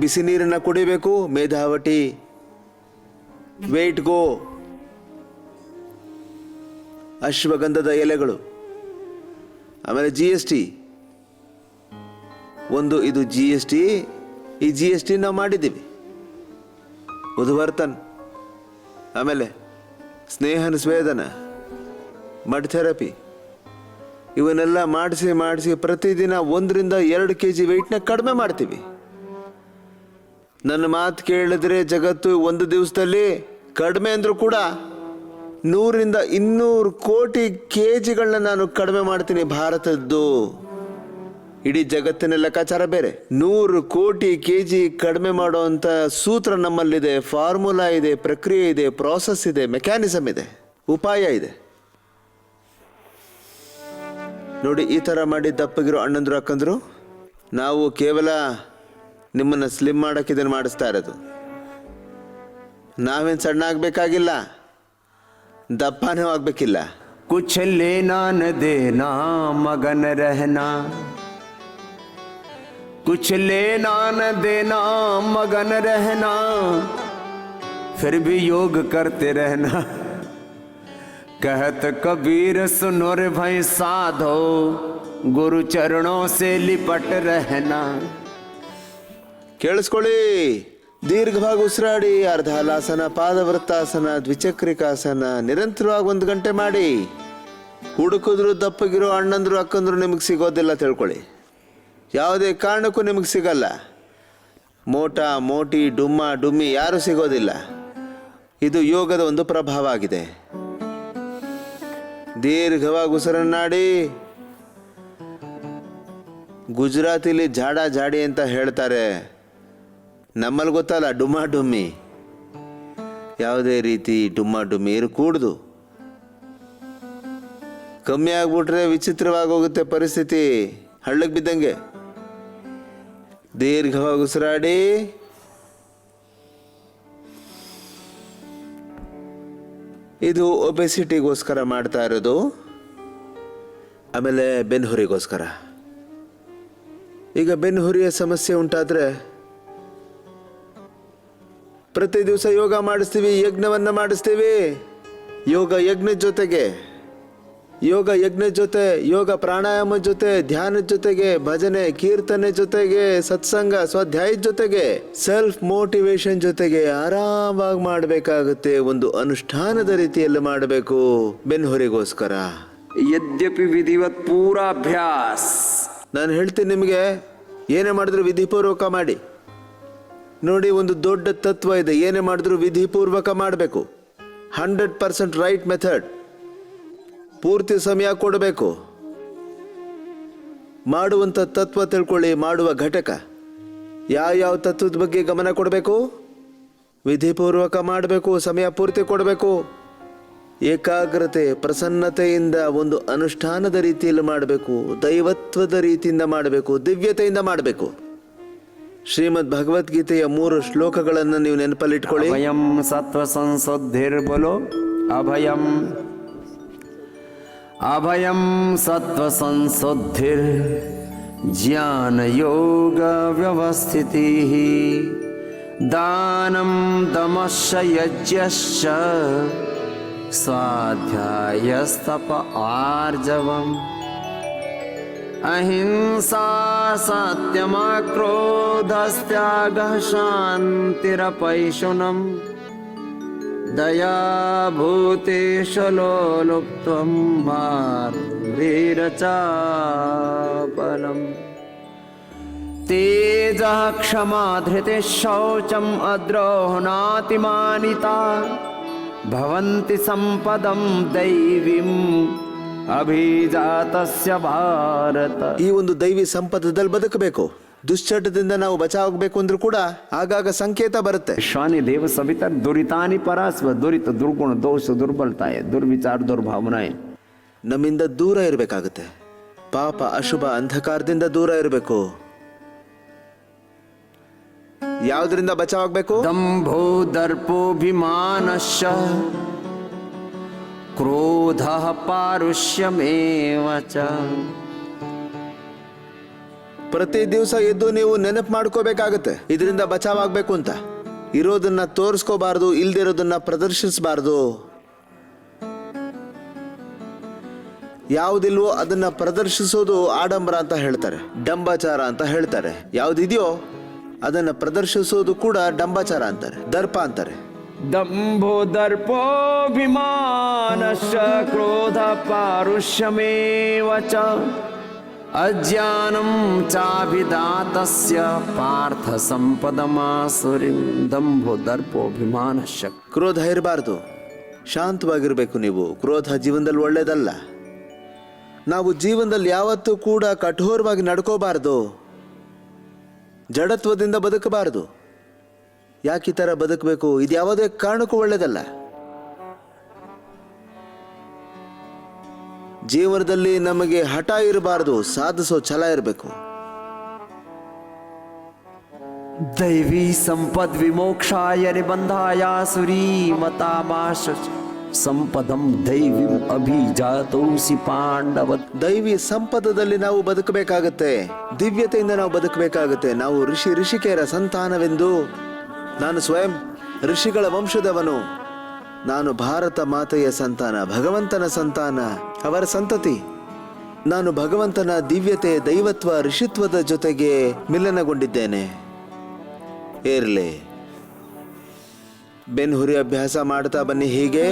Speaker 1: ಬಿಸಿ ನೀರನ್ನು ಕುಡಿಬೇಕು, ಮೇಧಾವಟಿ, ವೇಟ್ ಗೋ, ಅಶ್ವಗಂಧದ ಎಲೆಗಳು, ಆಮೇಲೆ GST. ಒಂದು ಇದು GST. ಈ GST ನಾವು ಮಾಡಿದ್ದೀವಿ. ಉದ್ವರ್ತನ್, ಆಮೇಲೆ ಸ್ನೇಹನ ಸ್ವೇದನ, ಮಡ್ ಥೆರಪಿ, ಇವನ್ನೆಲ್ಲ ಮಾಡಿಸಿ ಪ್ರತಿದಿನ 1-2 kg ವೆಯ್ಟ್ನ ಕಡಿಮೆ ಮಾಡ್ತೀವಿ. ನನ್ನ ಮಾತು ಕೇಳಿದ್ರೆ ಜಗತ್ತು ಒಂದು ದಿವಸದಲ್ಲಿ ಕಡಿಮೆ ಅಂದರೂ ಕೂಡ 100-200 ಕೋಟಿ kgಗಳನ್ನ ನಾನು ಕಡಿಮೆ ಮಾಡ್ತೀನಿ ಭಾರತದ್ದು. ಇಡೀ ಜಗತ್ತಿನ ಲೆಕ್ಕಾಚಾರ ಬೇರೆ. 100 ಕೋಟಿ KG ಕಡಿಮೆ ಮಾಡುವಂಥ ಸೂತ್ರ ನಮ್ಮಲ್ಲಿದೆ, ಫಾರ್ಮುಲಾ ಇದೆ, ಪ್ರಕ್ರಿಯೆ ಇದೆ, ಪ್ರಾಸೆಸ್ ಇದೆ, ಮೆಕ್ಯಾನಿಸಮ್ ಇದೆ, ಉಪಾಯ ಇದೆ. ನೋಡಿ, ಈ ಥರ ಮಾಡಿ ದಪ್ಪಗಿರೋ ಅಣ್ಣಂದ್ರು ಅಕ್ಕಂದ್ರು, ನಾವು ಕೇವಲ ನಿಮ್ಮನ್ನು ಸ್ಲಿಮ್ ಮಾಡೋಕ್ಕೆ ಇದನ್ನು ಮಾಡಿಸ್ತಾ ಇರೋದು. ನಾವೇನು ಸಣ್ಣ ಆಗಬೇಕಾಗಿಲ್ಲ, ದಪ್ಪನೂ ಆಗಬೇಕಿಲ್ಲ.
Speaker 2: कुछ लेना न देना मगन रहना, कुछ लेना न देना मगन रहना, फिर भी योग करते रहना. कहत कबीर सुनो रे भाई साधो, गुरु चरणों से लिपट रहना.
Speaker 1: ಕೇಳಿಸ್ಕೊಳ್ಳಿ, ದೀರ್ಘವಾಗಿ ಉಸಿರಾಡಿ. ಅರ್ಧಾಲಾಸನ, ಪಾದವೃತ್ತಾಸನ, ದ್ವಿಚಕ್ರಿಕಾಸನ ನಿರಂತರವಾಗಿ 1 ಗಂಟೆ ಮಾಡಿ. ಹುಡುಕಿದ್ರು ದಪ್ಪಗಿರೋ ಅಣ್ಣಂದ್ರು ಅಕ್ಕಂದ್ರು ನಿಮಗೆ ಸಿಗೋದಿಲ್ಲ ತಿಳ್ಕೊಳ್ಳಿ. ಯಾವುದೇ ಕಾರಣಕ್ಕೂ ನಿಮಗೆ ಸಿಗಲ್ಲ. ಮೋಟಾ ಮೋಟಿ ಡುಮ್ಮ ಡುಮ್ಮಿ ಯಾರೂ ಸಿಗೋದಿಲ್ಲ. ಇದು ಯೋಗದ ಒಂದು ಪ್ರಭಾವ ಆಗಿದೆ. ದೀರ್ಘವಾಗಿ ಉಸಿರನ್ನಾಡಿ. ಗುಜರಾತಿಲಿ ಜಾಡ ಜಾಡಿ ಅಂತ ಹೇಳ್ತಾರೆ, ನಮ್ಮಲ್ಲಿ ಗೊತ್ತಲ್ಲ ಡುಮ್ಮ ಡುಮ್ಮಿ. ಯಾವುದೇ ರೀತಿ ಡುಮ್ಮ ಡುಮ್ಮಿ ಕೂಡ್ದು. ಕಮ್ಮಿ ಆಗ್ಬಿಟ್ರೆ ವಿಚಿತ್ರವಾಗಿ ಹೋಗುತ್ತೆ ಪರಿಸ್ಥಿತಿ, ಹಳ್ಳಕ್ಕೆ ಬಿದ್ದಂಗೆ. ದೀರ್ಘವಾಗಿ ಉಸಿರಾಡಿ. ಇದು ಒಬೆಸಿಟಿಗೋಸ್ಕರ ಮಾಡ್ತಾ ಇರೋದು. ಆಮೇಲೆ ಬೆನ್ಹುರಿಗೋಸ್ಕರ. ಈಗ ಬೆನ್ಹುರಿಯ ಸಮಸ್ಯೆ ಉಂಟಾದ್ರೆ ಪ್ರತಿ ದಿವಸ ಯೋಗ ಮಾಡಿಸ್ತೀವಿ, ಯಜ್ಞವನ್ನು ಮಾಡಿಸ್ತೀವಿ. ಯೋಗ ಯಜ್ಞದ ಜೊತೆಗೆ, ಯೋಗ ಯಜ್ಞದ ಜೊತೆ, ಯೋಗ ಪ್ರಾಣಾಯಾಮ ಜೊತೆ, ಧ್ಯಾನದ ಜೊತೆಗೆ, ಭಜನೆ ಕೀರ್ತನೆ ಜೊತೆಗೆ, ಸತ್ಸಂಗ ಸ್ವಾಧ್ಯಾಯದ ಜೊತೆಗೆ, ಸೆಲ್ಫ್ ಮೋಟಿವೇಶನ್ ಜೊತೆಗೆ ಆರಾಮಾಗಿ ಮಾಡಬೇಕಾಗುತ್ತೆ. ಒಂದು ಅನುಷ್ಠಾನದ ರೀತಿಯಲ್ಲಿ ಮಾಡಬೇಕು ಬೆನ್ಹುರಿಗೋಸ್ಕರ.
Speaker 2: यद्यपि विधिवत पूरा अभ्यास.
Speaker 1: ನಾನು ಹೇಳ್ತೀನಿ ನಿಮಗೆ, ಏನೇ ಮಾಡಿದ್ರು ವಿಧಿಪೂರ್ವಕ ಮಾಡಿ. ನೋಡಿ, ಒಂದು ದೊಡ್ಡ ತತ್ವ ಇದೆ, ಏನೇ ಮಾಡಿದ್ರು ವಿಧಿಪೂರ್ವಕ ಮಾಡಬೇಕು. 100% ರೈಟ್ ಮೆಥಡ್. ಪೂರ್ತಿ ಸಮಯ ಕೊಡಬೇಕು. ಮಾಡುವಂಥ ತತ್ವ ತಿಳ್ಕೊಳ್ಳಿ. ಮಾಡುವ ಘಟಕ ಯಾವ ತತ್ವದ ಬಗ್ಗೆ ಗಮನ ಕೊಡಬೇಕು? ವಿಧಿಪೂರ್ವಕ ಮಾಡಬೇಕು, ಸಮಯ ಪೂರ್ತಿ ಕೊಡಬೇಕು. ಏಕಾಗ್ರತೆ, ಪ್ರಸನ್ನತೆಯಿಂದ ಒಂದು ಅನುಷ್ಠಾನದ ರೀತಿಯಲ್ಲಿ ಮಾಡಬೇಕು, ದೈವತ್ವದ ರೀತಿಯಿಂದ ಮಾಡಬೇಕು, ದಿವ್ಯತೆಯಿಂದ ಮಾಡಬೇಕು. ಶ್ರೀಮದ್ ಭಗವದ್ಗೀತೆಯ 3 ಶ್ಲೋಕಗಳನ್ನು ನೀವು ನೆನಪಲ್ಲಿಟ್ಕೊಳ್ಳಿ.
Speaker 2: ಅಭಯಂ ಸತ್ವ ಸಂಶುದ್ಧಿರ್ಬಲೋ ಅಭಯಂ, ಅಭಯಂ ಸತ್ವ ಸಂಶುದ್ಧಿರ್ ಜ್ಞಾನ ಯೋಗ ವ್ಯವಸ್ಥಿತಿ, ದಾನಂ ದಮಶ್ಚ ಯಜ್ಞಶ್ಚ ಸ್ವಾಧ್ಯಾಯಸ್ತಪ ಆರ್ಜವಂ, ಅಹಿಂಸಾ ಸತ್ಯಮಾ ಕ್ರೋಧಸ್ತ್ಯಾಗಃ ಶಾಂತಿರಪೈಶುನಂ, ದಯಾ ಭೂತೇಷು ಲೋಲುಪ್ತ್ವಂ ಮಾರ್ಗೀರಚಾಪಲಂ, ತೇಜಃ ಕ್ಷಮಾ ಧೃತಿಃ ಶೌಚಂ ಅದ್ರೋಹಣಾತಿಮಾನಿತಾ, ಭವಂತಿ ಸಂಪದಂ ದೈವಿಂ ಅಭಿಜಾತಸ್ಯ ಭಾರತ.
Speaker 1: ಈ ಒಂದು ದೈವಿ ಸಂಪದದಲ್ಲಿ ಬದುಕಬೇಕು. ದುಶ್ಚಟದಿಂದ ನಾವು ಬಚಾವಾಗಬೇಕು ಅಂದ್ರೂ ಕೂಡ ಆಗಾಗ ಸಂಕೇತ ಬರುತ್ತೆ.
Speaker 2: ಶಾನಿ ದೇವ ಸವಿತ ದುರಿತಾನಿ ಪರಾಸ್ವ, ದುರಿತ ದುರ್ಗುಣ ದೋಷ ದುರ್ಬಲತಾಯ ದುರ್ವಿಚಾರ ದುರ್ಭಾವನಾಯ
Speaker 1: ನಮ್ಮಿಂದ ದೂರ ಇರಬೇಕಾಗುತ್ತೆ. ಪಾಪ ಅಶುಭ ಅಂಧಕಾರದಿಂದ ದೂರ ಇರಬೇಕು. ಯಾವುದರಿಂದ ಬಚಾವಾಗಬೇಕು?
Speaker 2: ದಂಭೋ ದರ್ಪೋಭಿಮಾನಶ್ಚ ಕ್ರೋಧ ಪಾರುಷ್ಯಮೇವ ಚ.
Speaker 1: ಪ್ರತಿ ದಿವಸ ಎದ್ದು ನೀವು ನೆನಪು ಮಾಡ್ಕೋಬೇಕಾಗತ್ತೆ, ಇದರಿಂದ ಬಚಾವಾಗಬೇಕು ಅಂತ. ಇರೋದನ್ನ ತೋರಿಸ್ಕೋಬಾರ್ದು, ಇಲ್ದಿರೋದನ್ನ ಪ್ರದರ್ಶಿಸಬಾರ್ದು. ಯಾವುದಿಲ್ವೋ ಅದನ್ನ ಪ್ರದರ್ಶಿಸೋದು ಆಡಂಬರ ಅಂತ ಹೇಳ್ತಾರೆ, ಡಂಬಾಚಾರ ಅಂತ ಹೇಳ್ತಾರೆ. ಯಾವುದಿದೆಯೋ ಅದನ್ನ ಪ್ರದರ್ಶಿಸೋದು ಕೂಡ ಡಂಬಾಚಾರ ಅಂತಾರೆ, ದರ್ಪ ಅಂತಾರೆ.
Speaker 2: ದಂಭೋ ದರ್ಪೋಭಿಮಾನಶ್ಚ ಕ್ರೋಧ ಪಾರುಷ್ಯಮೇವ ಚ, ಅಜ್ಞಾನಂ ಚಾಭಿದಾತಸ್ಯ ಪಾರ್ಥ ಸಂಪದಮಾಸುರಿಂ. ದಂಭೋ ದರ್ಪೋಭಿಮಾನಶ್ಚ.
Speaker 1: ಕ್ರೋಧ ಇರಬಾರ್ದು, ಶಾಂತವಾಗಿರ್ಬೇಕು ನೀವು. ಕ್ರೋಧ ಜೀವನದಲ್ಲಿ ಒಳ್ಳೇದಲ್ಲ. ನಾವು ಜೀವನದಲ್ಲಿ ಯಾವತ್ತೂ ಕೂಡ ಕಠೋರವಾಗಿ ನಡ್ಕೋಬಾರ್ದು, ಜಡತ್ವದಿಂದ ಬದುಕಬಾರದು. ಯಾಕೆ ಈ ಥರ ಬದುಕಬೇಕು? ಇದು ಯಾವುದೇ ಕಾರಣಕ್ಕೂ ಒಳ್ಳೆಯದಲ್ಲ. ಜೀವನದಲ್ಲಿ ನಮಗೆ ಹಠ ಇರಬಾರ್ದು, ಸಾಧಿಸೋ ಛಲ ಇರಬೇಕು.
Speaker 4: दैवी संपद विमोक्षाय निबंधाय सुरी मतामाश संपदम दैवी अभिजातोसी पांडव.
Speaker 1: ದೈವಿ ಸಂಪದದಲ್ಲಿ ನಾವು ಬದುಕಬೇಕಾಗತ್ತೆ, ದಿವ್ಯತೆಯಿಂದ ನಾವು ಬದುಕಬೇಕಾಗತ್ತೆ. ನಾವು ಋಷಿಕೇರ ಸಂತಾನವೆಂದು, ನಾನು ಸ್ವಯಂ ಋಷಿಗಳ ವಂಶದವನು, ನಾನು ಭಾರತ ಮಾತೆಯ ಸಂತಾನ, ಭಗವಂತನ ಸಂತಾನ, ಅವರ ಸಂತತಿ. ನಾನು ಭಗವಂತನ ದಿವ್ಯತೆ, ದೈವತ್ವ, ಋಷಿತ್ವದ ಜೊತೆಗೆ ಮಿಲನಗೊಂಡಿದ್ದೇನೆ. ಇರ್ಲಿ, ಬೆನ್ಹುರಿ ಅಭ್ಯಾಸ ಮಾಡ್ತಾ ಬನ್ನಿ ಹೀಗೆ.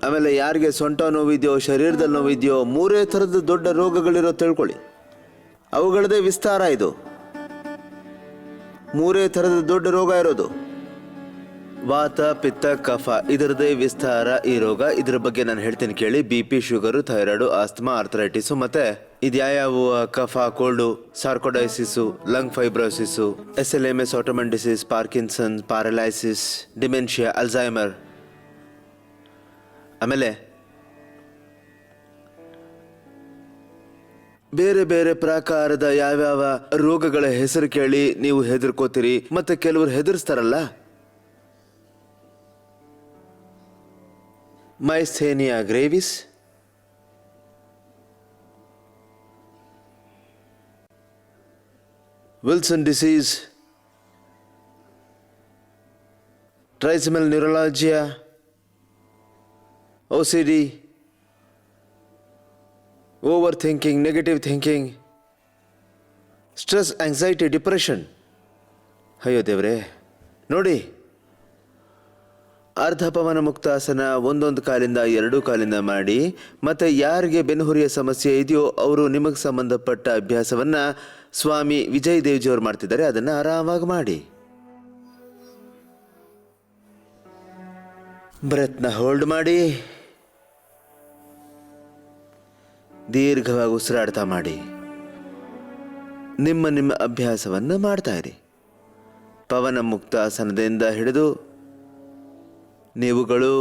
Speaker 1: ಆಮೇಲೆ ಯಾರಿಗೆ ಸೊಂಟ ನೋವಿದೆಯೋ, ಶರೀರದಲ್ಲಿ ನೋವಿದೆಯೋ, 3 ಥರದ ದೊಡ್ಡ ರೋಗಗಳಿರೋ ತಿಳ್ಕೊಳ್ಳಿ. ಅವುಗಳದೇ ವಿಸ್ತಾರ ಇದು. 3 ಥರದ ದೊಡ್ಡ ರೋಗ ಇರೋದು. ವಾತ, ಪಿತ್ತ, ಕಫ, ಇದರದೇ ವಿಸ್ತಾರ ಈ ರೋಗ. ಇದರ ಬಗ್ಗೆ ನಾನು ಹೇಳ್ತೀನಿ ಕೇಳಿ. BP, sugar, thyroid, asthma, arthritis, ಮತ್ತೆ ಇದ್ಯಾವು ಕಫ, cold, sarcoidosis, lung fibrosis, SLMS, autoimmune disease, Parkinson, paralysis, dementia, Alzheimer. ಆಮೇಲೆ ಬೇರೆ ಬೇರೆ ಪ್ರಕಾರದ ಯಾವ್ಯಾವ ರೋಗಗಳ ಹೆಸರು ಕೇಳಿ ನೀವು ಹೆದರ್ಕೋತೀರಿ. ಮತ್ತೆ ಕೆಲವರು ಹೆದರ್ಸ್ತಾರಲ್ಲ. Myasthenia gravis, Wilson disease, trigeminal neuralgia, OCD, over thinking, negative thinking, stress, anxiety, depression. ಅಯ್ಯೋ ದೇವ್ರೆ, ನೋಡಿ, ಅರ್ಧ ಪವನ ಮುಕ್ತಾಸನ ಒಂದೊಂದು ಕಾಲಿಂದ 2 ಕಾಲಿಂದ ಮಾಡಿ. ಮತ್ತೆ ಯಾರಿಗೆ ಬೆನ್ನುಹುರಿಯ ಸಮಸ್ಯೆ ಇದೆಯೋ ಅವರು ನಿಮಗೆ ಸಂಬಂಧಪಟ್ಟ ಅಭ್ಯಾಸವನ್ನ ಸ್ವಾಮಿ ವಿಜಯ್ ದೇವ್ಜಿಯವರು ಮಾಡ್ತಿದ್ದಾರೆ, ಅದನ್ನು ಆರಾಮಾಗಿ ಮಾಡಿ. ಬ್ರೆತ್ನ ಹೋಲ್ಡ್ ಮಾಡಿ, ದೀರ್ಘವಾಗಿ ಉಸಿರಾಡ್ತಾ ಮಾಡಿ. ನಿಮ್ಮ ಅಭ್ಯಾಸವನ್ನು ಮಾಡ್ತಾ ಇರಿ. ಪವನ ಮುಕ್ತಾಸನದಿಂದ ಹಿಡಿದು ನೀವುಗಳು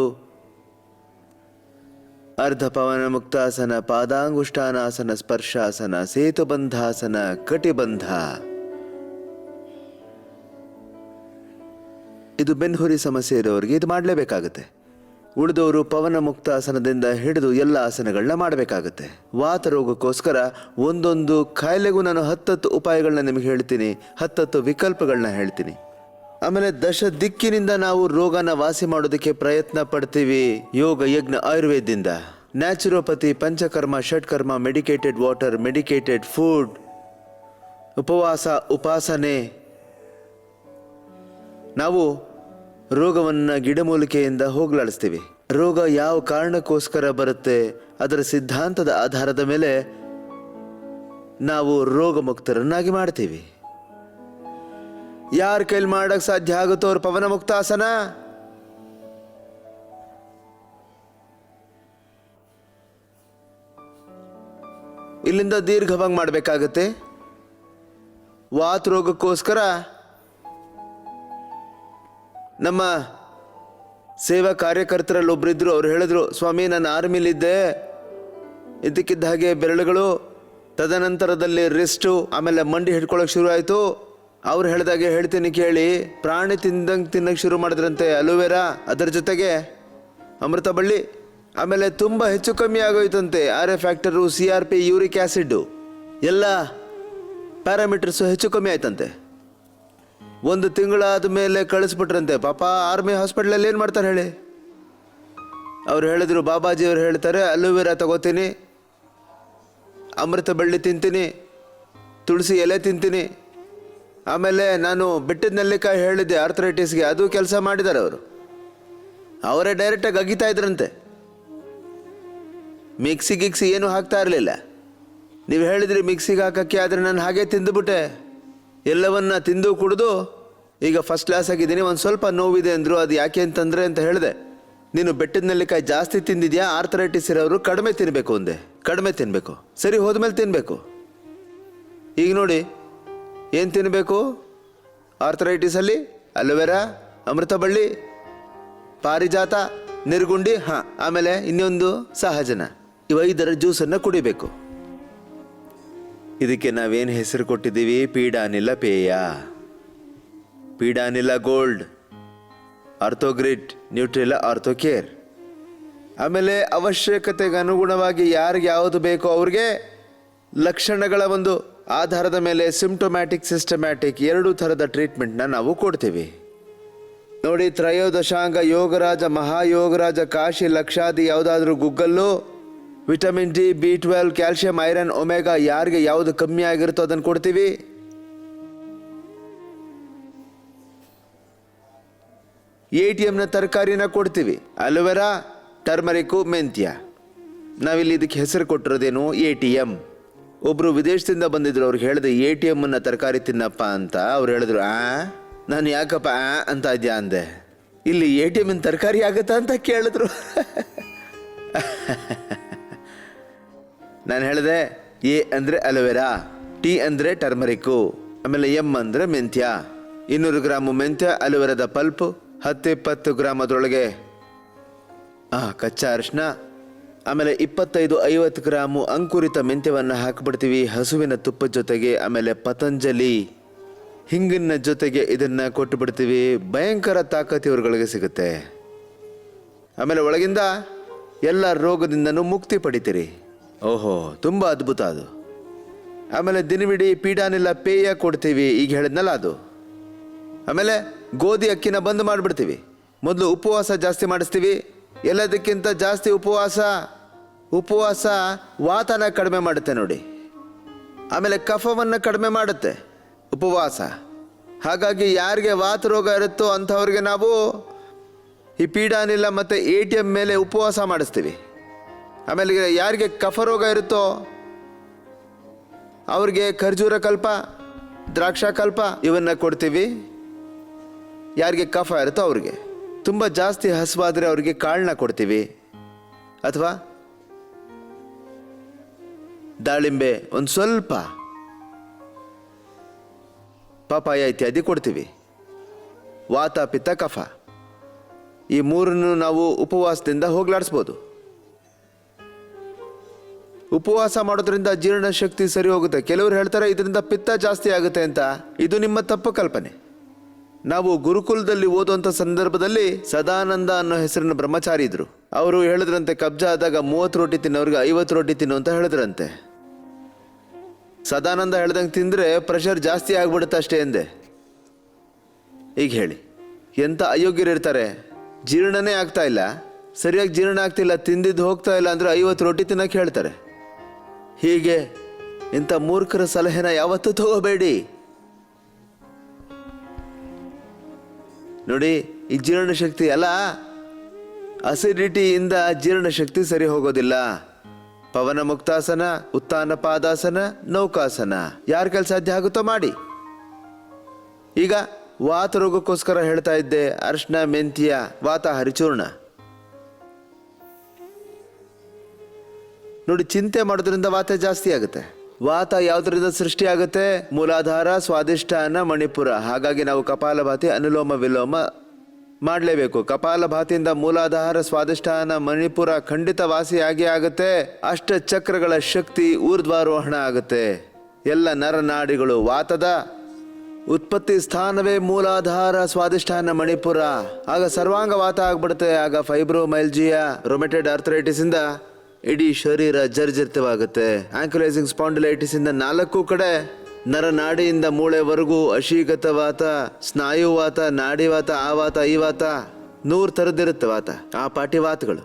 Speaker 1: ಅರ್ಧ ಪವನ ಮುಕ್ತಾಸನ, ಪಾದಾಂಗುಷ್ಠಾನಾಸನ, ಸ್ಪರ್ಶಾಸನ, ಸೇತುಬಂಧಾಸನ, ಕಟಿಬಂಧ. ಇದು ಬೆನ್ಹುರಿ ಸಮಸ್ಯೆ ಇರೋರಿಗೆ ಇದು ಮಾಡಲೇಬೇಕಾಗುತ್ತೆ. ಉಳಿದವರು ಪವನ ಮುಕ್ತಾಸನದಿಂದ ಹಿಡಿದು ಎಲ್ಲ ಆಸನಗಳನ್ನ ಮಾಡಬೇಕಾಗುತ್ತೆ. ವಾತ ರೋಗಕ್ಕೋಸ್ಕರ ಒಂದೊಂದು ಕಾಯಿಲೆಗೂ ನಾನು 10 ಉಪಾಯಗಳನ್ನ ನಿಮಗೆ ಹೇಳ್ತೀನಿ, 10 ವಿಕಲ್ಪಗಳನ್ನ ಹೇಳ್ತೀನಿ. ಆಮೇಲೆ 10 ದಿಕ್ಕಿನಿಂದ ನಾವು ರೋಗನ ವಾಸಿ ಮಾಡೋದಕ್ಕೆ ಪ್ರಯತ್ನ ಪಡ್ತೀವಿ. ಯೋಗ, ಯಜ್ಞ, ಆಯುರ್ವೇದದಿಂದ, ನ್ಯಾಚುರೋಪತಿ, ಪಂಚಕರ್ಮ, ಷಟ್ಕರ್ಮ, ಮೆಡಿಕೇಟೆಡ್ ವಾಟರ್, ಮೆಡಿಕೇಟೆಡ್ ಫುಡ್, ಉಪವಾಸ, ಉಪಾಸನೆ. ನಾವು ರೋಗವನ್ನು ಗಿಡಮೂಲಿಕೆಯಿಂದ ಹೋಗಲಾಡಿಸ್ತೀವಿ. ರೋಗ ಯಾವ ಕಾರಣಕ್ಕೋಸ್ಕರ ಬರುತ್ತೆ ಅದರ ಸಿದ್ಧಾಂತದ ಆಧಾರದ ಮೇಲೆ ನಾವು ರೋಗ ಮುಕ್ತರನ್ನಾಗಿ ಮಾಡ್ತೀವಿ. ಯಾರ ಕೈಲಿ ಮಾಡಕ್ ಸಾಧ್ಯ ಆಗುತ್ತೋ ಅವ್ರ ಪವನ ಮುಕ್ತಾಸನ. ಇಲ್ಲಿಂದ ದೀರ್ಘವಾಗಿ ಮಾಡಬೇಕಾಗತ್ತೆ. ವಾತ ರೋಗಕ್ಕೋಸ್ಕರ ನಮ್ಮ ಸೇವಾ ಕಾರ್ಯಕರ್ತರಲ್ಲಿ ಒಬ್ಬರಿದ್ರು. ಅವ್ರು ಹೇಳಿದ್ರು, ಸ್ವಾಮಿ ನಾನು ಆರ್ಮಿಲಿದ್ದೆ, ಇದಕ್ಕಿದ್ದ ಹಾಗೆ ಬೆರಳುಗಳು, ತದನಂತರದಲ್ಲಿ ರಿಸ್ಟು, ಆಮೇಲೆ ಮಂಡಿ ಹಿಡ್ಕೊಳ್ಳೋಕೆ ಶುರು ಆಯಿತು. ಅವ್ರು ಹೇಳಿದಾಗೆ ಹೇಳ್ತೀನಿ ಕೇಳಿ. ಪ್ರಾಣಿ ತಿನ್ನಕ್ಕೆ ಶುರು ಮಾಡಿದ್ರಂತೆ ಅಲೋವೆರಾ, ಅದರ ಜೊತೆಗೆ ಅಮೃತ ಬಳ್ಳಿ. ಆಮೇಲೆ ತುಂಬ ಹೆಚ್ಚು ಕಮ್ಮಿ ಆಗೋಯ್ತಂತೆ. RA factor, CRP, uric acid, ಎಲ್ಲ ಪ್ಯಾರಾಮೀಟರ್ಸು ಹೆಚ್ಚು ಕಮ್ಮಿ ಆಯ್ತಂತೆ. 1 ತಿಂಗಳಾದ ಮೇಲೆ ಕಳಿಸ್ಬಿಟ್ರಂತೆ. ಪಾಪ ಆರ್ಮಿ ಹಾಸ್ಪಿಟ್ಲಲ್ಲಿ ಏನು ಮಾಡ್ತಾರೆ ಹೇಳಿ. ಅವ್ರು ಹೇಳಿದ್ರು, ಬಾಬಾಜಿಯವ್ರು ಹೇಳ್ತಾರೆ ಅಲೋವೆರಾ ತಗೋತೀನಿ, ಅಮೃತ ಬಳ್ಳಿ ತಿಂತೀನಿ, ತುಳಸಿ ಎಲೆ ತಿಂತೀನಿ, ಆಮೇಲೆ ನಾನು ಬೆಟ್ಟದ ನೆಲ್ಲಿಕಾಯಿ ಹೇಳಿದ್ದೆ ಆರ್ಥರೈಟಿಸ್ಗೆ, ಅದು ಕೆಲಸ ಮಾಡಿದ್ದಾರೆ ಅವರು. ಅವರೇ ಡೈರೆಕ್ಟಾಗಿ ಅಗಿತಾ ಇದ್ರಂತೆ. ಮಿಕ್ಸಿ ಏನೂ ಹಾಕ್ತಾ ಇರಲಿಲ್ಲ. ನೀವು ಹೇಳಿದ್ರಿ ಮಿಕ್ಸಿಗೆ ಹಾಕಕ್ಕೆ, ಆದರೆ ನಾನು ಹಾಗೆ ತಿಂದುಬಿಟ್ಟೆ. ಎಲ್ಲವನ್ನ ತಿಂದು ಕುಡಿದು ಈಗ ಫಸ್ಟ್ ಕ್ಲಾಸ್ ಆಗಿದ್ದೀನಿ. ಒಂದು ಸ್ವಲ್ಪ ನೋವಿದೆ ಅಂದರು. ಅದು ಯಾಕೆ ಅಂತಂದರೆ ಅಂತ ಹೇಳಿದೆ. ನೀನು ಬೆಟ್ಟದ ನೆಲ್ಲಿಕಾಯಿ ಜಾಸ್ತಿ ತಿಂದಿದ್ಯಾ? ಆರ್ಥರೈಟಿಸ್ ಇರೋರು ಕಡಿಮೆ ತಿನ್ನಬೇಕು ಅಂದೆ. ಕಡಿಮೆ ತಿನ್ನಬೇಕು, ಸರಿ, ಹೋದ್ಮೇಲೆ ತಿನ್ನಬೇಕು. ಈಗ ನೋಡಿ ಏನು ತಿನ್ನಬೇಕು ಆರ್ಥರೈಟಿಸಲ್ಲಿ? ಅಲೋವೆರಾ, ಅಮೃತ ಬಳ್ಳಿ, ಪಾರಿಜಾತ, ನಿರ್ಗುಂಡಿ, ಹಾಂ, ಆಮೇಲೆ ಇನ್ನೊಂದು ಸಹಜನ. ಇವು 5 ಜ್ಯೂಸನ್ನು ಕುಡಿಬೇಕು. ಇದಕ್ಕೆ ನಾವೇನು ಹೆಸರು ಕೊಟ್ಟಿದ್ದೀವಿ? ಪೀಡಾನಿಲ ಪೇಯ, ಪೀಡಾನಿಲ ಗೋಲ್ಡ್, ಆರ್ಥೋಗ್ರಿಟ್, ನ್ಯೂಟ್ರಿಲಾ ಆರ್ಥೋಕೇರ್. ಆಮೇಲೆ ಅವಶ್ಯಕತೆಗೆ ಅನುಗುಣವಾಗಿ ಯಾರಿಗೆ ಯಾವುದು ಬೇಕೋ ಅವ್ರಿಗೆ ಲಕ್ಷಣಗಳ ಒಂದು ಆಧಾರದ ಮೇಲೆ ಸಿಂಪ್ಟೊಮ್ಯಾಟಿಕ್, ಸಿಸ್ಟಮ್ಯಾಟಿಕ್ 2 ಥರದ ಟ್ರೀಟ್ಮೆಂಟ್ನ ನಾವು ಕೊಡ್ತೀವಿ. ನೋಡಿ, ತ್ರಯೋದಶಾಂಗ ಯೋಗರಾಜ, ಮಹಾಯೋಗರಾಜ, ಕಾಶಿ, ಲಕ್ಷಾದಿ ಯಾವುದಾದ್ರೂ Google vitamin D, B12, calcium, iron, omega ಯಾರಿಗೆ ಯಾವುದು ಕಮ್ಮಿ ಆಗಿರುತ್ತೋ ಅದನ್ನು ಕೊಡ್ತೀವಿ. ATMನ ತರಕಾರಿನ ಕೊಡ್ತೀವಿ. ಅಲೋವೆರಾ, ಟರ್ಮರಿಕ್ಕು, ಮೆಂತ್ಯ. ನಾವಿಲ್ಲಿ ಇದಕ್ಕೆ ಹೆಸರು ಕೊಟ್ಟಿರೋದೇನು? ATM. ಒಬ್ಬರು ವಿದೇಶದಿಂದ ಬಂದಿದ್ರು, ಅವ್ರಿಗೆ ಹೇಳಿದೆ ATMನ ತರಕಾರಿ ತಿನ್ನಪ್ಪ ಅಂತ. ಅವ್ರು ಹೇಳಿದ್ರು, ನಾನು ಯಾಕಪ್ಪ ಅಂತ ಇದ್ಯಾ ಅಂದೆ. ಇಲ್ಲಿ ATMನ ತರಕಾರಿ ಆಗುತ್ತಾ ಅಂತ ಕೇಳಿದ್ರು. ನಾನು ಹೇಳಿದೆ A ಅಂದರೆ ಅಲೋವೆರಾ, T ಅಂದರೆ ಟರ್ಮರಿಕ್ಕು, ಆಮೇಲೆ M ಅಂದರೆ ಮೆಂತ್ಯ. 200 ಗ್ರಾಮು ಮೆಂತ್ಯ, ಅಲೋವೆರಾದ ಪಲ್ಪು, 10-20 ಗ್ರಾಮ್ ಅದರೊಳಗೆ ಕಚ್ಚಾ ಅರಿಶಿನ, ಆಮೇಲೆ 25-50 ಗ್ರಾಮು ಅಂಕುರಿತ ಮೆಂತ್ಯವನ್ನು ಹಾಕಿಬಿಡ್ತೀವಿ ಹಸುವಿನ ತುಪ್ಪದ ಜೊತೆಗೆ. ಆಮೇಲೆ ಪತಂಜಲಿ ಹಿಂಗಿನ ಜೊತೆಗೆ ಇದನ್ನು ಕೊಟ್ಟು ಬಿಡ್ತೀವಿ. ಭಯಂಕರ ತಾಕತ್ತು ಇವ್ರುಗಳಿಗೆ ಸಿಗುತ್ತೆ. ಆಮೇಲೆ ಒಳಗಿಂದ ಎಲ್ಲ ರೋಗದಿಂದನೂ ಮುಕ್ತಿ ಪಡಿತೀರಿ. ಓಹೋ, ತುಂಬ ಅದ್ಭುತ ಅದು. ಆಮೇಲೆ ದಿನವಿಡೀ ಪೀಡಾನಿಲ್ಲ ಪೇಯ ಕೊಡ್ತೀವಿ, ಈಗ ಹೇಳಿದ್ನಲ್ಲ ಅದು. ಆಮೇಲೆ ಗೋಧಿ ಅಕ್ಕಿನ ಬಂದ್ ಮಾಡಿಬಿಡ್ತೀವಿ. ಮೊದಲು ಉಪವಾಸ ಜಾಸ್ತಿ ಮಾಡಿಸ್ತೀವಿ. ಎಲ್ಲದಕ್ಕಿಂತ ಜಾಸ್ತಿ ಉಪವಾಸ ವಾತನ ಕಡಿಮೆ ಮಾಡುತ್ತೆ ನೋಡಿ. ಆಮೇಲೆ ಕಫವನ್ನು ಕಡಿಮೆ ಮಾಡುತ್ತೆ ಉಪವಾಸ. ಹಾಗಾಗಿ ಯಾರಿಗೆ ವಾತ ರೋಗ ಇರುತ್ತೋ ಅಂಥವ್ರಿಗೆ ನಾವು ಈ ಪೀಡಾನಿಲ್ಲ ಮತ್ತು ATM ಮೇಲೆ ಉಪವಾಸ ಮಾಡಿಸ್ತೀವಿ. ಆಮೇಲೆ ಯಾರಿಗೆ ಕಫ ರೋಗ ಇರುತ್ತೋ ಅವ್ರಿಗೆ ಖರ್ಜೂರ ಕಲ್ಪ, ದ್ರಾಕ್ಷಾ ಕಲ್ಪ ಇವನ್ನ ಕೊಡ್ತೀವಿ. ಯಾರಿಗೆ ಕಫ ಇರುತ್ತೋ ಅವ್ರಿಗೆ. ತುಂಬ ಜಾಸ್ತಿ ಹಸುವಾದರೆ ಅವ್ರಿಗೆ ಕಾಳನ್ನ ಕೊಡ್ತೀವಿ. ಅಥವಾ ದಾಳಿಂಬೆ, ಒಂದು ಸ್ವಲ್ಪ ಪಪಾಯ ಇತ್ಯಾದಿ ಕೊಡ್ತೀವಿ. ವಾತ, ಪಿತ್ತ, ಕಫ ಈ 3 ನಾವು ಉಪವಾಸದಿಂದ ಹೋಗ್ಲಾಡಿಸ್ಬೋದು. ಉಪವಾಸ ಮಾಡೋದ್ರಿಂದ ಜೀರ್ಣಶಕ್ತಿ ಸರಿ ಹೋಗುತ್ತೆ. ಕೆಲವರು ಹೇಳ್ತಾರೆ ಇದರಿಂದ ಪಿತ್ತ ಜಾಸ್ತಿ ಆಗುತ್ತೆ ಅಂತ. ಇದು ನಿಮ್ಮ ತಪ್ಪು ಕಲ್ಪನೆ. ನಾವು ಗುರುಕುಲದಲ್ಲಿ ಓದುವಂಥ ಸಂದರ್ಭದಲ್ಲಿ ಸದಾನಂದ ಅನ್ನೋ ಹೆಸರಿನ ಬ್ರಹ್ಮಚಾರಿ ಇದ್ರು. ಅವರು ಹೇಳಿದ್ರಂತೆ ಕಬ್ಜಾ ಆದಾಗ 30 ರೋಟಿ ತಿನ್ನೋರಿಗೆ 50 ರೋಟಿ ತಿನ್ನು ಅಂತ ಹೇಳಿದ್ರಂತೆ. ಸದಾನಂದ ಹೇಳ್ದಂಗೆ ತಿಂದರೆ ಪ್ರೆಷರ್ ಜಾಸ್ತಿ ಆಗ್ಬಿಡುತ್ತೆ ಅಷ್ಟೇ ಎಂದೆ. ಈಗ ಹೇಳಿ, ಎಂಥ ಅಯೋಗ್ಯರಿರ್ತಾರೆ. ಜೀರ್ಣನೇ ಆಗ್ತಾ ಇಲ್ಲ, ಸರಿಯಾಗಿ ಜೀರ್ಣ ಆಗ್ತಿಲ್ಲ, ತಿಂದಿದ್ದು ಹೋಗ್ತಾ ಇಲ್ಲ ಅಂದರೆ 50 ರೋಟಿ ತಿನ್ನೋಕೆ ಹೇಳ್ತಾರೆ. ಹೀಗೆ ಇಂಥ ಮೂರ್ಖರ ಸಲಹೆನ ಯಾವತ್ತೂ ತಗೋಬೇಡಿ. ನೋಡಿ, ಈ ಜೀರ್ಣಶಕ್ತಿ ಅಲ್ಲ, ಅಸಿಡಿಟಿಯಿಂದ ಜೀರ್ಣಶಕ್ತಿ ಸರಿ ಹೋಗೋದಿಲ್ಲ. ಪವನ ಮುಕ್ತಾಸನ, ಉತ್ಥಾನ ಪಾದಾಸನ, ನೌಕಾಸನ ಯಾರ ಕೈಲಿ ಸಾಧ್ಯ ಆಗುತ್ತೋ ಮಾಡಿ. ಈಗ ವಾತ ರೋಗಕ್ಕೋಸ್ಕರ ಹೇಳ್ತಾ ಇದ್ದೆ, ಅರಿಶಿನ, ಮೆಂತ್ಯ, ವಾತ ಹರಿಚೂರ್ಣ. ನೋಡಿ, ಚಿಂತೆ ಮಾಡೋದ್ರಿಂದ ವಾತ ಜಾಸ್ತಿ ಆಗುತ್ತೆ. ವಾತ ಯಾವುದರಿಂದ ಸೃಷ್ಟಿ ಆಗುತ್ತೆ? ಮೂಲಾಧಾರ, ಸ್ವಾದಿಷ್ಠಾನ, ಮಣಿಪುರ. ಹಾಗಾಗಿ ನಾವು ಕಪಾಲಭಾತಿ, ಅನುಲೋಮ ವಿಲೋಮ ಮಾಡಲೇಬೇಕು. ಕಪಾಲಭಾತಿಯಿಂದ ಮೂಲಾಧಾರ, ಸ್ವಾದಿಷ್ಠಾನ, ಮಣಿಪುರ ಖಂಡಿತ ವಾಸಿಯಾಗಿ ಆಗುತ್ತೆ. ಅಷ್ಟಚಕ್ರಗಳ ಶಕ್ತಿ ಊರ್ಧ್ವಾರೋಹಣ ಆಗುತ್ತೆ. ಎಲ್ಲ ನರನಾಡಿಗಳು ವಾತದ ಉತ್ಪತ್ತಿ ಸ್ಥಾನವೇ ಮೂಲಾಧಾರ, ಸ್ವಾದಿಷ್ಠಾನ, ಮಣಿಪುರ. ಆಗ ಸರ್ವಾಂಗ ವಾತ ಆಗ್ಬಿಡುತ್ತೆ. ಆಗ ಫೈಬ್ರೋಮೈಲ್ಜಿಯಾ, ರೊಮೆಟೆಡ್ ಆರ್ಥರೈಟಿಸ್ ಇಂದ ಇಡೀ ಶರೀರ ಜರ್ಜರಿತವಾಗುತ್ತೆ. ಆಂಕ್ಯುಲೈಸಿಂಗ್ ಸ್ಪಾಂಡಿಲೈಟಿಸ್ ಇಂದ 4 ಕಡೆ ನರನಾಡಿಯಿಂದ ಮೂಳೆವರೆಗೂ ಅಶೀಗತವಾತ, ಸ್ನಾಯುವಾತ, ನಾಡಿವಾತ, ಆವಾತ, ಈ ವಾತ 100 ಥರದ್ದಿರುತ್ತೆ ವಾತ. ಆ ಪಾಟಿ ವಾತಗಳು.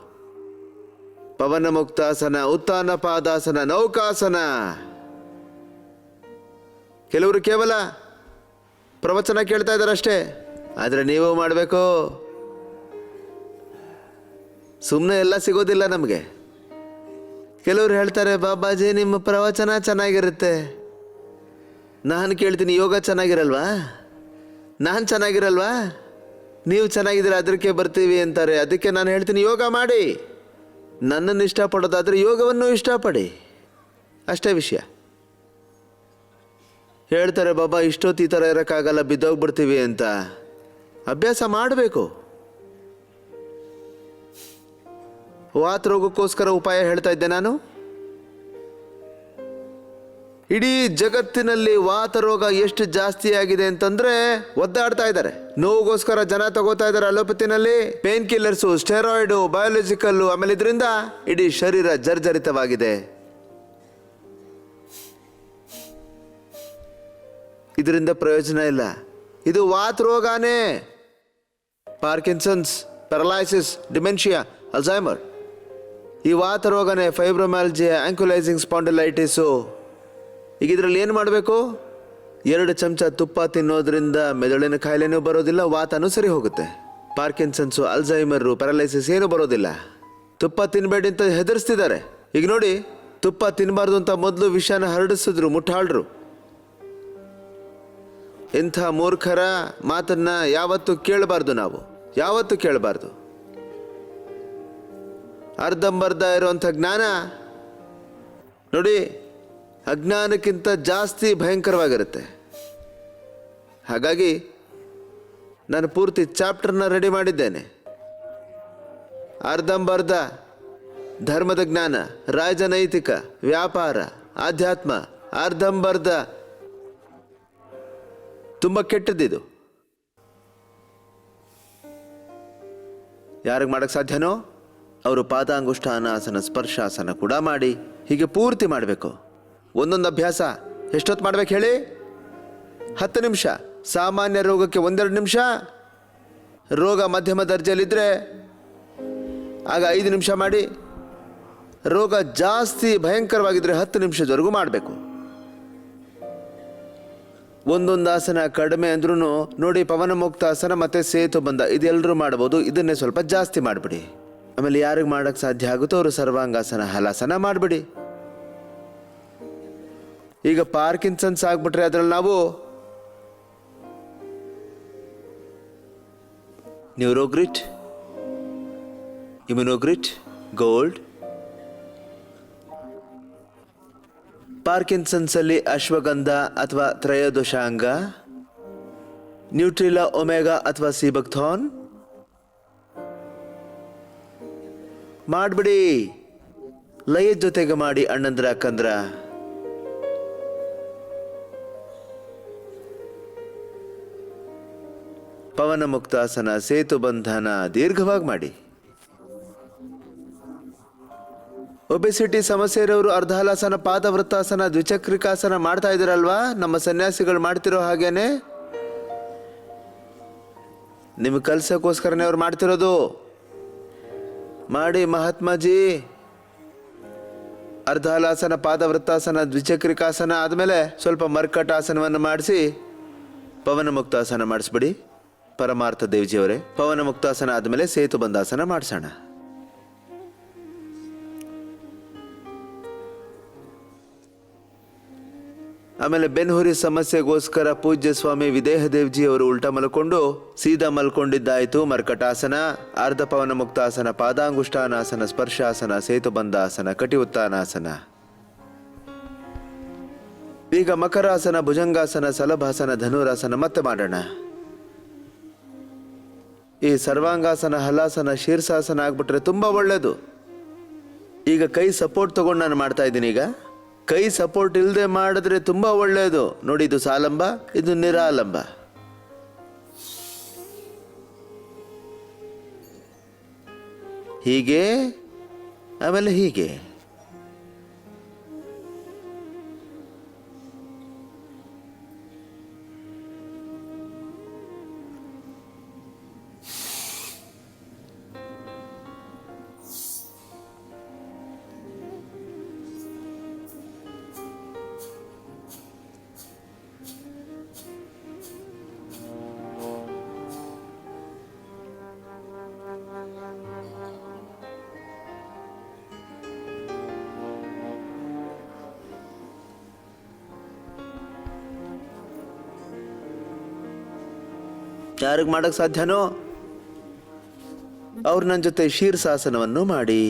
Speaker 1: ಪವನ ಮುಕ್ತಾಸನ, ಉತ್ಥಾನ ಪಾದಾಸನ, ನೌಕಾಸನ. ಕೆಲವರು ಕೇವಲ ಪ್ರವಚನ ಕೇಳ್ತಾ ಇದ್ದಾರೆ ಅಷ್ಟೇ, ಆದರೆ ನೀವು ಮಾಡಬೇಕು. ಸುಮ್ಮನೆ ಎಲ್ಲ ಸಿಗೋದಿಲ್ಲ ನಮಗೆ. ಕೆಲವರು ಹೇಳ್ತಾರೆ, ಬಾಬಾಜಿ ನಿಮ್ಮ ಪ್ರವಚನ ಚೆನ್ನಾಗಿರುತ್ತೆ. ನಾನು ಕೇಳ್ತೀನಿ, ಯೋಗ ಚೆನ್ನಾಗಿರಲ್ವಾ? ನಾನು ಚೆನ್ನಾಗಿರಲ್ವಾ? ನೀವು ಚೆನ್ನಾಗಿದ್ರೆ ಅದಕ್ಕೆ ಬರ್ತೀವಿ ಅಂತಾರೆ. ಅದಕ್ಕೆ ನಾನು ಹೇಳ್ತೀನಿ ಯೋಗ ಮಾಡಿ. ನನ್ನನ್ನು ಇಷ್ಟಪಡೋದಾದರೆ ಯೋಗವನ್ನು ಇಷ್ಟಪಡಿ, ಅಷ್ಟೇ ವಿಷಯ. ಹೇಳ್ತಾರೆ ಬಾಬಾ ಇಷ್ಟೊತ್ತು ಈ ಥರ ಇರೋಕ್ಕಾಗಲ್ಲ, ಬಿದ್ದೋಗ್ಬಿಡ್ತೀವಿ ಅಂತ. ಅಭ್ಯಾಸ ಮಾಡಬೇಕು. ವಾತ ರೋಗಕ್ಕೋಸ್ಕರ ಉಪಾಯ ಹೇಳ್ತಾ ಇದ್ದೆ ನಾನು. ಇಡೀ ಜಗತ್ತಿನಲ್ಲಿ ವಾತ ರೋಗ ಎಷ್ಟು ಜಾಸ್ತಿ ಆಗಿದೆ ಅಂತಂದ್ರೆ ಒದ್ದಾಡ್ತಾ ಇದ್ದಾರೆ. ನೋವುಗೋಸ್ಕರ ಜನ ತಗೋತಾ ಇದ್ದಾರೆ ಅಲೋಪತಿನಲ್ಲಿ ಪೇನ್ ಕಿಲ್ಲರ್ಸು, ಸ್ಟೆರಾಯ್ಡು, ಬಯೋಲಾಜಿಕಲ್ಲು. ಆಮೇಲೆ ಇದರಿಂದ ಇಡೀ ಶರೀರ ಜರ್ಜರಿತವಾಗಿದೆ. ಇದರಿಂದ ಪ್ರಯೋಜನ ಇಲ್ಲ. ಇದು ವಾತ ರೋಗನೇ. ಪಾರ್ಕಿನ್ಸನ್ಸ್, ಪ್ಯಾರಲೈಸಿಸ್, ಡಿಮೆನ್ಷಿಯಾ, ಅಲ್ಝೈಮರ್, ಈ ವಾತ ರೋಗನೇ. ಫೈಬ್ರೊಮ್ಯಾಲ್ಜಿಯಾ, ಆಂಕ್ಯುಲೈಸಿಂಗ್ ಸ್ಪಾಂಡಿಲೈಟಿಸು. ಈಗ ಇದರಲ್ಲಿ ಏನು ಮಾಡಬೇಕು? 2 ಚಮಚ ತುಪ್ಪ ತಿನ್ನೋದ್ರಿಂದ ಮೆದುಳಿನ ಕಾಯಿಲೆನೂ ಬರೋದಿಲ್ಲ, ವಾತನೂ ಸರಿ ಹೋಗುತ್ತೆ. ಪಾರ್ಕಿನ್ಸನ್ಸು, ಅಲ್ಝೈಮರು, ಪ್ಯಾರಲೈಸಿಸ್ ಏನೂ ಬರೋದಿಲ್ಲ. ತುಪ್ಪ ತಿನ್ನಬೇಡಿ ಅಂತ ಹೆದರ್ಸ್ತಿದ್ದಾರೆ. ಈಗ ನೋಡಿ, ತುಪ್ಪ ತಿನ್ನಬಾರ್ದು ಅಂತ ಮೊದಲು ವಿಷಾನ ಹರಡಿಸಿದ್ರು ಮುಟ್ಟಾಳ್ರು. ಇಂಥ ಮೂರ್ಖರ ಮಾತನ್ನ ಯಾವತ್ತೂ ಕೇಳಬಾರ್ದು. ನಾವು ಯಾವತ್ತೂ ಕೇಳಬಾರ್ದು. ಅರ್ಧಂಬರ್ಧ ಇರುವಂಥ ಜ್ಞಾನ ನೋಡಿ ಅಜ್ಞಾನಕ್ಕಿಂತ ಜಾಸ್ತಿ ಭಯಂಕರವಾಗಿರುತ್ತೆ. ಹಾಗಾಗಿ ನಾನು ಪೂರ್ತಿ ಚಾಪ್ಟರ್ನ ರೆಡಿ ಮಾಡಿದ್ದೇನೆ. ಅರ್ಧಂಬರ್ಧ ಧರ್ಮದ ಜ್ಞಾನ, ರಾಜನೈತಿಕ, ವ್ಯಾಪಾರ, ಆಧ್ಯಾತ್ಮ. ಅರ್ಧಂಬರ್ಧ ತುಂಬ ಕೆಟ್ಟದ್ದಿದು. ಯಾರಿಗೆ ಮಾಡೋಕ್ಕೆ ಸಾಧ್ಯನೋ ಅವರು ಪಾದಾಂಗುಷ್ಠಾನಾಸನ, ಸ್ಪರ್ಶಾಸನ ಕೂಡ ಮಾಡಿ ಹೀಗೆ ಪೂರ್ತಿ ಮಾಡಬೇಕು. ಒಂದೊಂದು ಅಭ್ಯಾಸ ಎಷ್ಟೊತ್ತು ಮಾಡ್ಬೇಕು ಹೇಳಿ? 10 ನಿಮಿಷ. ಸಾಮಾನ್ಯ ರೋಗಕ್ಕೆ 1-2 ನಿಮಿಷ. ರೋಗ ಮಧ್ಯಮ ದರ್ಜೆಯಲ್ಲಿದ್ದರೆ ಆಗ 5 ನಿಮಿಷ ಮಾಡಿ. ರೋಗ ಜಾಸ್ತಿ ಭಯಂಕರವಾಗಿದ್ದರೆ 10 ನಿಮಿಷದವರೆಗೂ ಮಾಡಬೇಕು. ಒಂದೊಂದು ಆಸನ ಕಡಿಮೆ ಅಂದ್ರೂ ನೋಡಿ, ಪವನ ಮುಕ್ತಾಸನ ಮತ್ತು ಸೇತು ಬಂಧ ಇದೆಲ್ಲರೂ ಮಾಡ್ಬೋದು. ಇದನ್ನೇ ಸ್ವಲ್ಪ ಜಾಸ್ತಿ ಮಾಡಿಬಿಡಿ. ಆಮೇಲೆ ಯಾರಿಗೆ ಮಾಡೋಕ್ಕೆ ಸಾಧ್ಯ ಆಗುತ್ತೋ ಅವರು ಸರ್ವಾಂಗಾಸನ, ಹಲಾಸನ ಮಾಡಿಬಿಡಿ. ಈಗ ಪಾರ್ಕಿನ್ಸನ್ಸ್ ಆಗ್ಬಿಟ್ರೆ ಅದರಲ್ಲಿ ನಾವು ನ್ಯೂರೋಗ್ರಿಟ್, ಇಮ್ಯುನೋಗ್ರಿಟ್, ಗೋಲ್ಡ್. ಪಾರ್ಕಿನ್ಸನ್ಸ್ ಅಲ್ಲಿ ಅಶ್ವಗಂಧ ಅಥವಾ ತ್ರಯೋದಶಾಂಗ, ನ್ಯೂಟ್ರಿಲಾ ಒಮೆಗಾ ಅಥವಾ ಸಿಬಕ್ಥಾನ್ ಮಾಡ್ಬಿಡಿ. ಲಯದ ಜೊತೆಗೆ ಮಾಡಿ ಅಣ್ಣಂದ್ರ ಅಕ್ಕಂದ್ರ. ಪವನ ಮುಕ್ತಾಸನ, ಸೇತು ಬಂಧನ ದೀರ್ಘವಾಗಿ ಮಾಡಿ. ಒಬೆಸಿಟಿ ಸಮಸ್ಯೆ ಇರೋರು ಅರ್ಧಹಲಾಸನ, ಪಾದವೃತ್ತಾಸನ, ದ್ವಿಚಕ್ರಿಕಾಸನ ಮಾಡ್ತಾ ಇದ್ದೀರಲ್ವಾ? ನಮ್ಮ ಸನ್ಯಾಸಿಗಳು ಮಾಡ್ತಿರೋ ಹಾಗೇನೆ. ನಿಮ್ಗೆ ಕಲ್ಸಕ್ಕೋಸ್ಕರನೇ ಅವ್ರು ಮಾಡ್ತಿರೋದು. ಮಾಡಿ ಮಹಾತ್ಮಾಜಿ. ಅರ್ಧಹಲಾಸನ, ಪಾದವೃತ್ತಾಸನ, ದ್ವಿಚಕ್ರಿಕಾಸನ ಆದಮೇಲೆ ಸ್ವಲ್ಪ ಮರ್ಕಟಾಸನವನ್ನು ಮಾಡಿಸಿ ಪವನ ಮುಕ್ತಾಸನ ಮಾಡಿಸ್ಬಿಡಿ. ಪರಮಾರ್ಥ ದೇವ್ಜಿಯವರೇ, ಪವನ ಮುಕ್ತಾಸನ ಆದಮೇಲೆ ಸೇತು ಬಂಧಾಸನ ಮಾಡಿಸೋಣ. ಆಮೇಲೆ ಬೆನ್ಹುರಿ ಸಮಸ್ಯೆಗೋಸ್ಕರ ಪೂಜ್ಯ ಸ್ವಾಮಿ ವಿದೇಹ ದೇವ್ಜಿ ಅವರು ಉಲ್ಟಾ ಮಲ್ಕೊಂಡು ಸೀದಾ ಮಲ್ಕೊಂಡಿದ್ದಾಯಿತು. ಮರ್ಕಟಾಸನ, ಅರ್ಧ ಪವನ ಮುಕ್ತಾಸನ, ಪಾದಾಂಗುಷ್ಠಾನಾಸನ, ಸ್ಪರ್ಶಾಸನ, ಸೇತು ಬಂಧಾಸನ, ಕಟಿ ಉತ್ತಾನಾಸನ. ಈಗ ಮಕರಾಸನ, ಭುಜಂಗಾಸನ, ಸಲಭಾಸನ, ಧನುರಾಸನ ಮತ್ತೆ ಮಾಡೋಣ. ಈ ಸರ್ವಾಂಗಾಸನ, ಹಲಾಸನ, ಶೀರ್ಷಾಸನ ಆಗ್ಬಿಟ್ರೆ ತುಂಬ ಒಳ್ಳೆಯದು. ಈಗ ಕೈ ಸಪೋರ್ಟ್ ತಗೊಂಡು ನಾನು ಮಾಡ್ತಾ ಇದ್ದೀನಿ. ಈಗ ಕೈ ಸಪೋರ್ಟ್ ಇಲ್ಲದೆ ಮಾಡಿದ್ರೆ ತುಂಬ ಒಳ್ಳೆಯದು. ನೋಡಿ, ಇದು ಸಾಲಂಬ, ಇದು ನಿರಾಲಂಬ. ಹೀಗೆ ಆಮೇಲೆ ಹೀಗೆ. ಯಾರಿಗೆ ಮಾಡೋಕ್ಕೆ ಸಾಧ್ಯನೋ ಅವ್ರು ನನ್ನ ಜೊತೆ ಶೀರ್ಷಾಸನವನ್ನು ಮಾಡಿ.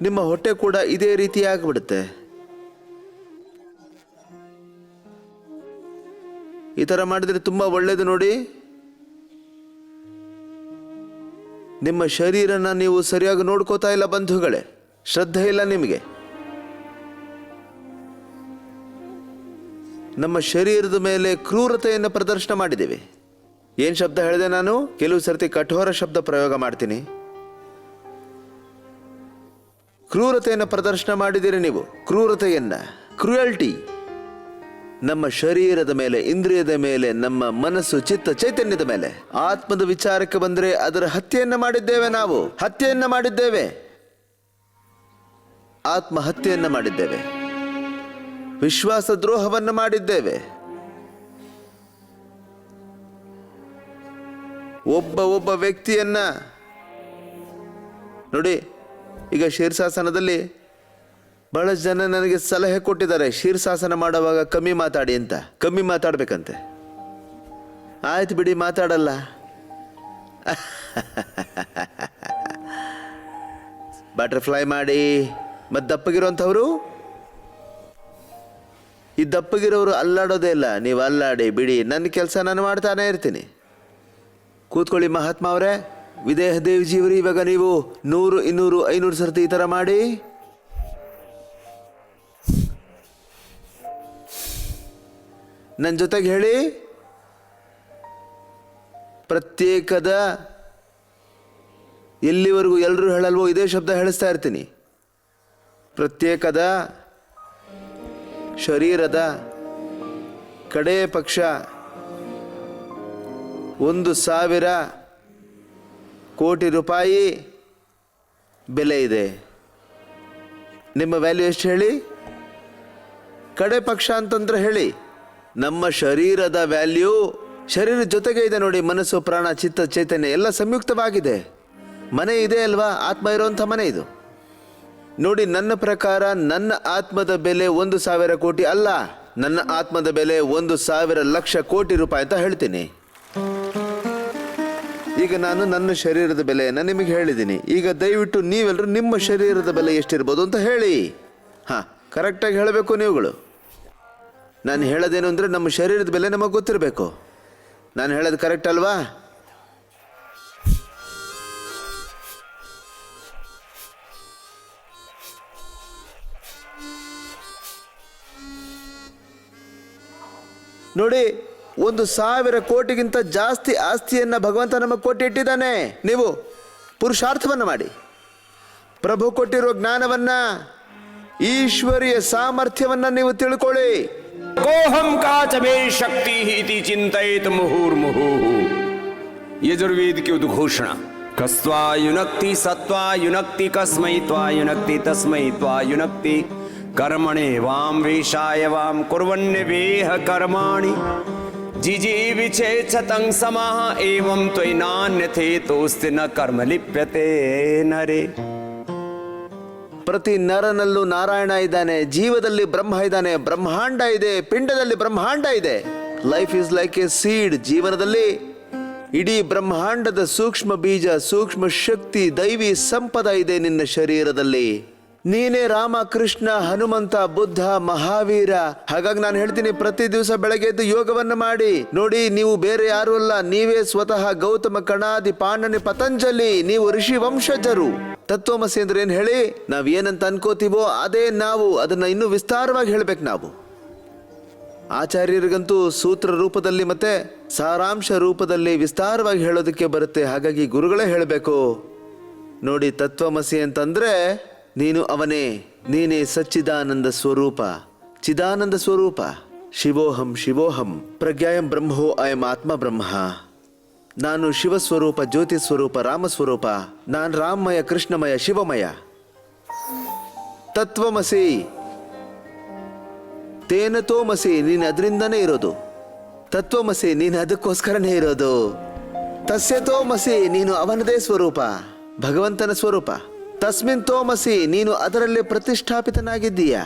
Speaker 1: ನಿಮ್ಮ ಹೊಟ್ಟೆ ಕೂಡ ಇದೇ ರೀತಿ ಆಗಿಬಿಡುತ್ತೆ. ಈ ಥರ ಮಾಡಿದ್ರೆ ತುಂಬ ಒಳ್ಳೇದು ನೋಡಿ. ನಿಮ್ಮ ಶರೀರನ ನೀವು ಸರಿಯಾಗಿ ನೋಡ್ಕೋತಾ ಇಲ್ಲ ಬಂಧುಗಳೇ, ಶ್ರದ್ಧೆ ಇಲ್ಲ ನಿಮಗೆ. ನಮ್ಮ ಶರೀರದ ಮೇಲೆ ಕ್ರೂರತೆಯನ್ನು ಪ್ರದರ್ಶನ ಮಾಡಿದ್ದೇವೆ. ಏನು ಶಬ್ದ ಹೇಳಿದೆ ನಾನು? ಕೆಲವು ಸರ್ತಿ ಕಠೋರ ಶಬ್ದ ಪ್ರಯೋಗ ಮಾಡ್ತೀನಿ. ಕ್ರೂರತೆಯನ್ನು ಪ್ರದರ್ಶನ ಮಾಡಿದ್ದೀರಿ ನೀವು, ಕ್ರೂರತೆಯನ್ನ, ಕ್ರುಯಲ್ಟಿ. ನಮ್ಮ ಶರೀರದ ಮೇಲೆ, ಇಂದ್ರಿಯದ ಮೇಲೆ, ನಮ್ಮ ಮನಸ್ಸು, ಚಿತ್ತ, ಚೈತನ್ಯದ ಮೇಲೆ, ಆತ್ಮದ ವಿಚಾರಕ್ಕೆ ಬಂದರೆ ಅದರ ಹತ್ಯೆಯನ್ನ ಮಾಡಿದ್ದೇವೆ. ನಾವು ಹತ್ಯೆಯನ್ನ ಮಾಡಿದ್ದೇವೆ, ಆತ್ಮಹತ್ಯೆಯನ್ನ ಮಾಡಿದ್ದೇವೆ, ವಿಶ್ವಾಸ ದ್ರೋಹವನ್ನು ಮಾಡಿದ್ದೇವೆ. ಒಬ್ಬ ವ್ಯಕ್ತಿಯನ್ನ ನೋಡಿ. ಈಗ ಶೀರ್ಷಾಸನದಲ್ಲಿ ಬಹಳಷ್ಟು ಜನ ನನಗೆ ಸಲಹೆ ಕೊಟ್ಟಿದ್ದಾರೆ, ಶೀರ್ಷಾಸನ ಮಾಡುವಾಗ ಕಮ್ಮಿ ಮಾತಾಡಿ ಅಂತ. ಕಮ್ಮಿ ಮಾತಾಡ್ಬೇಕಂತೆ. ಆಯ್ತು ಬಿಡಿ, ಮಾತಾಡಲ್ಲ. ಬಟರ್ಫ್ಲೈ ಮಾಡಿ. ಮತ್ತು ದಪ್ಪಗಿರುವಂಥವ್ರು, ಈ ದಪ್ಪಗಿರೋರು ಅಲ್ಲಾಡೋದೇ ಇಲ್ಲ. ನೀವು ಅಲ್ಲಾಡಿ ಬಿಡಿ, ನನ್ನ ಕೆಲಸ ನಾನು ಮಾಡ್ತಾನೆ ಇರ್ತೀನಿ. ಕೂತ್ಕೊಳ್ಳಿ ಮಹಾತ್ಮ ಅವರೇ, ವಿದೇಹ ದೇವ್ಜೀವರಿ. ಇವಾಗ ನೀವು 100, 200, 500 ಸರ್ತಿ ಈ ಥರ ಮಾಡಿ. ನನ್ನ ಜೊತೆಗೆ ಹೇಳಿ, ಪ್ರತ್ಯೇಕದ. ಎಲ್ಲಿವರೆಗೂ ಎಲ್ಲರೂ ಹೇಳಲ್ವೋ ಇದೇ ಶಬ್ದ ಹೇಳಿಸ್ತಾ ಇರ್ತೀನಿ. ಪ್ರತ್ಯೇಕದ ಶರೀರದ ಕಡೇ ಪಕ್ಷ 1,000 ಕೋಟಿ ರೂಪಾಯಿ ಬೆಲೆ ಇದೆ. ನಿಮ್ಮ ವ್ಯಾಲ್ಯೂ ಎಷ್ಟು ಹೇಳಿ? ಕಡೆ ಪಕ್ಷ ಅಂತಂದ್ರೆ ಹೇಳಿ. ನಮ್ಮ ಶರೀರದ ವ್ಯಾಲ್ಯೂ ಶರೀರದ ಜೊತೆಗೆ ಇದೆ ನೋಡಿ. ಮನಸ್ಸು, ಪ್ರಾಣ, ಚಿತ್ತ, ಚೈತನ್ಯ ಎಲ್ಲ ಸಂಯುಕ್ತವಾಗಿದೆ. ಮನೆ ಇದೆ ಅಲ್ವಾ? ಆತ್ಮ ಇರುವಂಥ ಮನೆ ಇದು ನೋಡಿ. ನನ್ನ ಪ್ರಕಾರ ನನ್ನ ಆತ್ಮದ ಬೆಲೆ 1,000 ಕೋಟಿ ಅಲ್ಲ, ನನ್ನ ಆತ್ಮದ ಬೆಲೆ 1,000 ಲಕ್ಷ ಕೋಟಿ ರೂಪಾಯಿ ಅಂತ ಹೇಳ್ತೀನಿ. ಈಗ ನಾನು ನನ್ನ ಶರೀರದ ಬೆಲೆಯನ್ನು ನಿಮಗೆ ಹೇಳಿದ್ದೀನಿ. ಈಗ ದಯವಿಟ್ಟು ನೀವೆಲ್ಲರೂ ನಿಮ್ಮ ಶರೀರದ ಬೆಲೆ ಎಷ್ಟಿರ್ಬೋದು ಅಂತ ಹೇಳಿ. ಹಾಂ, ಕರೆಕ್ಟಾಗಿ ಹೇಳಬೇಕು ನೀವುಗಳು. ನಾನು ಹೇಳೋದೇನು ಅಂದರೆ ನಮ್ಮ ಶರೀರದ ಬೆಲೆ ನಮಗೆ ಗೊತ್ತಿರಬೇಕು. ನಾನು ಹೇಳೋದು ಕರೆಕ್ಟ್ ಅಲ್ವಾ? ನೋಡಿ, 1,000 ಕೋಟಿಗಿಂತ ಜಾಸ್ತಿ ಆಸ್ತಿಯನ್ನು ಭಗವಂತ ನಮಗೆ ಕೊಟ್ಟಿಟ್ಟಿದ್ದಾನೆ. ನೀವು ಪುರುಷಾರ್ಥವನ್ನು ಮಾಡಿ. ಪ್ರಭು ಕೊಟ್ಟಿರೋ ಜ್ಞಾನವನ್ನ, ಈಶ್ವರಿಯ ಸಾಮರ್ಥ್ಯವನ್ನ ನೀವು ತಿಳ್ಕೊಳ್ಳಿ.
Speaker 2: ಕೋಹಂ ಕಾಚ ಮೇ ಶಕ್ತಿ ಇತಿ ಚಿಂತಯೇತ್ ಮುಹುರ್ಮುಹುಃ. ಯಜುರ್ವೇದ की उद्घोषणा. कस्त्वा युनक्ति सत्वा युनक्ति कस्मै त्वा युनक्ति तस्मै त्वा युनक्ति कर्मणे वाम वेशाय वाम कुर्वन्नेवेह कर्माणि जिजे विचेच्छतं समाः एवं त्वयिनान्यथे तोस्ति न कर्म लिप्यते नरे.
Speaker 1: ಪ್ರತಿ ನರನಲ್ಲೂ ನಾರಾಯಣ ಇದ್ದಾನೆ, ಜೀವದಲ್ಲಿ ಬ್ರಹ್ಮ ಇದ್ದಾನೆ, ಬ್ರಹ್ಮಾಂಡ ಇದೆ, ಪಿಂಡದಲ್ಲಿ ಬ್ರಹ್ಮಾಂಡ ಇದೆ. Life is like A seed. ಜೀವನದಲ್ಲಿ ಇಡೀ ಬ್ರಹ್ಮಾಂಡದ ಸೂಕ್ಷ್ಮ ಬೀಜ, ಸೂಕ್ಷ್ಮ ಶಕ್ತಿ, ದೈವಿ ಸಂಪದ ಇದೆ ನಿನ್ನ ಶರೀರದಲ್ಲಿ. ನೀನೇ ರಾಮ, ಕೃಷ್ಣ, ಹನುಮಂತ, ಬುದ್ಧ, ಮಹಾವೀರ. ಹಾಗಾಗಿ ನಾನು ಹೇಳ್ತೀನಿ, ಪ್ರತಿ ದಿವಸ ಬೆಳಗ್ಗೆ ಎದ್ದು ಯೋಗವನ್ನು ಮಾಡಿ ನೋಡಿ. ನೀವು ಬೇರೆ ಯಾರು ಅಲ್ಲ, ನೀವೇ ಸ್ವತಃ ಗೌತಮ, ಕಣಾದಿ, ಪಾಣನಿ, ಪತಂಜಲಿ. ನೀವು ಋಷಿ ವಂಶಜರು. ತತ್ವಮಸಿ ಅಂದ್ರೆ ಏನು ಹೇಳಿ? ನಾವ್ ಏನಂತ ಅನ್ಕೋತೀವೋ ಅದೇ ನಾವು. ಅದನ್ನ ಇನ್ನೂ ವಿಸ್ತಾರವಾಗಿ ಹೇಳ್ಬೇಕು ನಾವು. ಆಚಾರ್ಯರಿಗಂತೂ ಸೂತ್ರ ರೂಪದಲ್ಲಿ ಮತ್ತೆ ಸಾರಾಂಶ ರೂಪದಲ್ಲಿ ವಿಸ್ತಾರವಾಗಿ ಹೇಳೋದಕ್ಕೆ ಬರುತ್ತೆ. ಹಾಗಾಗಿ ಗುರುಗಳೇ ಹೇಳಬೇಕು ನೋಡಿ. ತತ್ವಮಸಿ ಅಂತಂದ್ರೆ ನೀನು ಅವನೇ, ನೀನೇ ಸಚ್ಚಿದಾನಂದ ಸ್ವರೂಪ, ಚಿದಾನಂದ ಸ್ವರೂಪ. ಶಿವೋಹಂ ಶಿವೋಹಂ ಪ್ರಜ್ಞಾಯಂ ಬ್ರಹ್ಮೋ ಅಯಂ ಆತ್ಮ ಬ್ರಹ್ಮ. ನಾನು ಶಿವಸ್ವರೂಪ, ಜ್ಯೋತಿ ಸ್ವರೂಪ, ರಾಮಸ್ವರೂಪ. ನಾನು ರಾಮಮಯ, ಕೃಷ್ಣಮಯ, ಶಿವಮಯ. ತತ್ವಮಸಿ, ತೇನ ತೋಮಸಿ, ನೀನು ಅದರಿಂದನೇ ಇರೋದು. ತತ್ವಮಸಿ, ನೀನು ಅದಕ್ಕೋಸ್ಕರನೇ ಇರೋದು. ತಸ್ಯ ತೋಮಸಿ, ನೀನು ಅವನದೇ ಸ್ವರೂಪ. ಭಗವಂತನ ಸ್ವರೂಪ. ತಸ್ಮಿನ್ ತೋಮಸಿ, ನೀನು ಅದರಲ್ಲಿ ಪ್ರತಿಷ್ಠಾಪಿತನಾಗಿದ್ದೀಯಾ.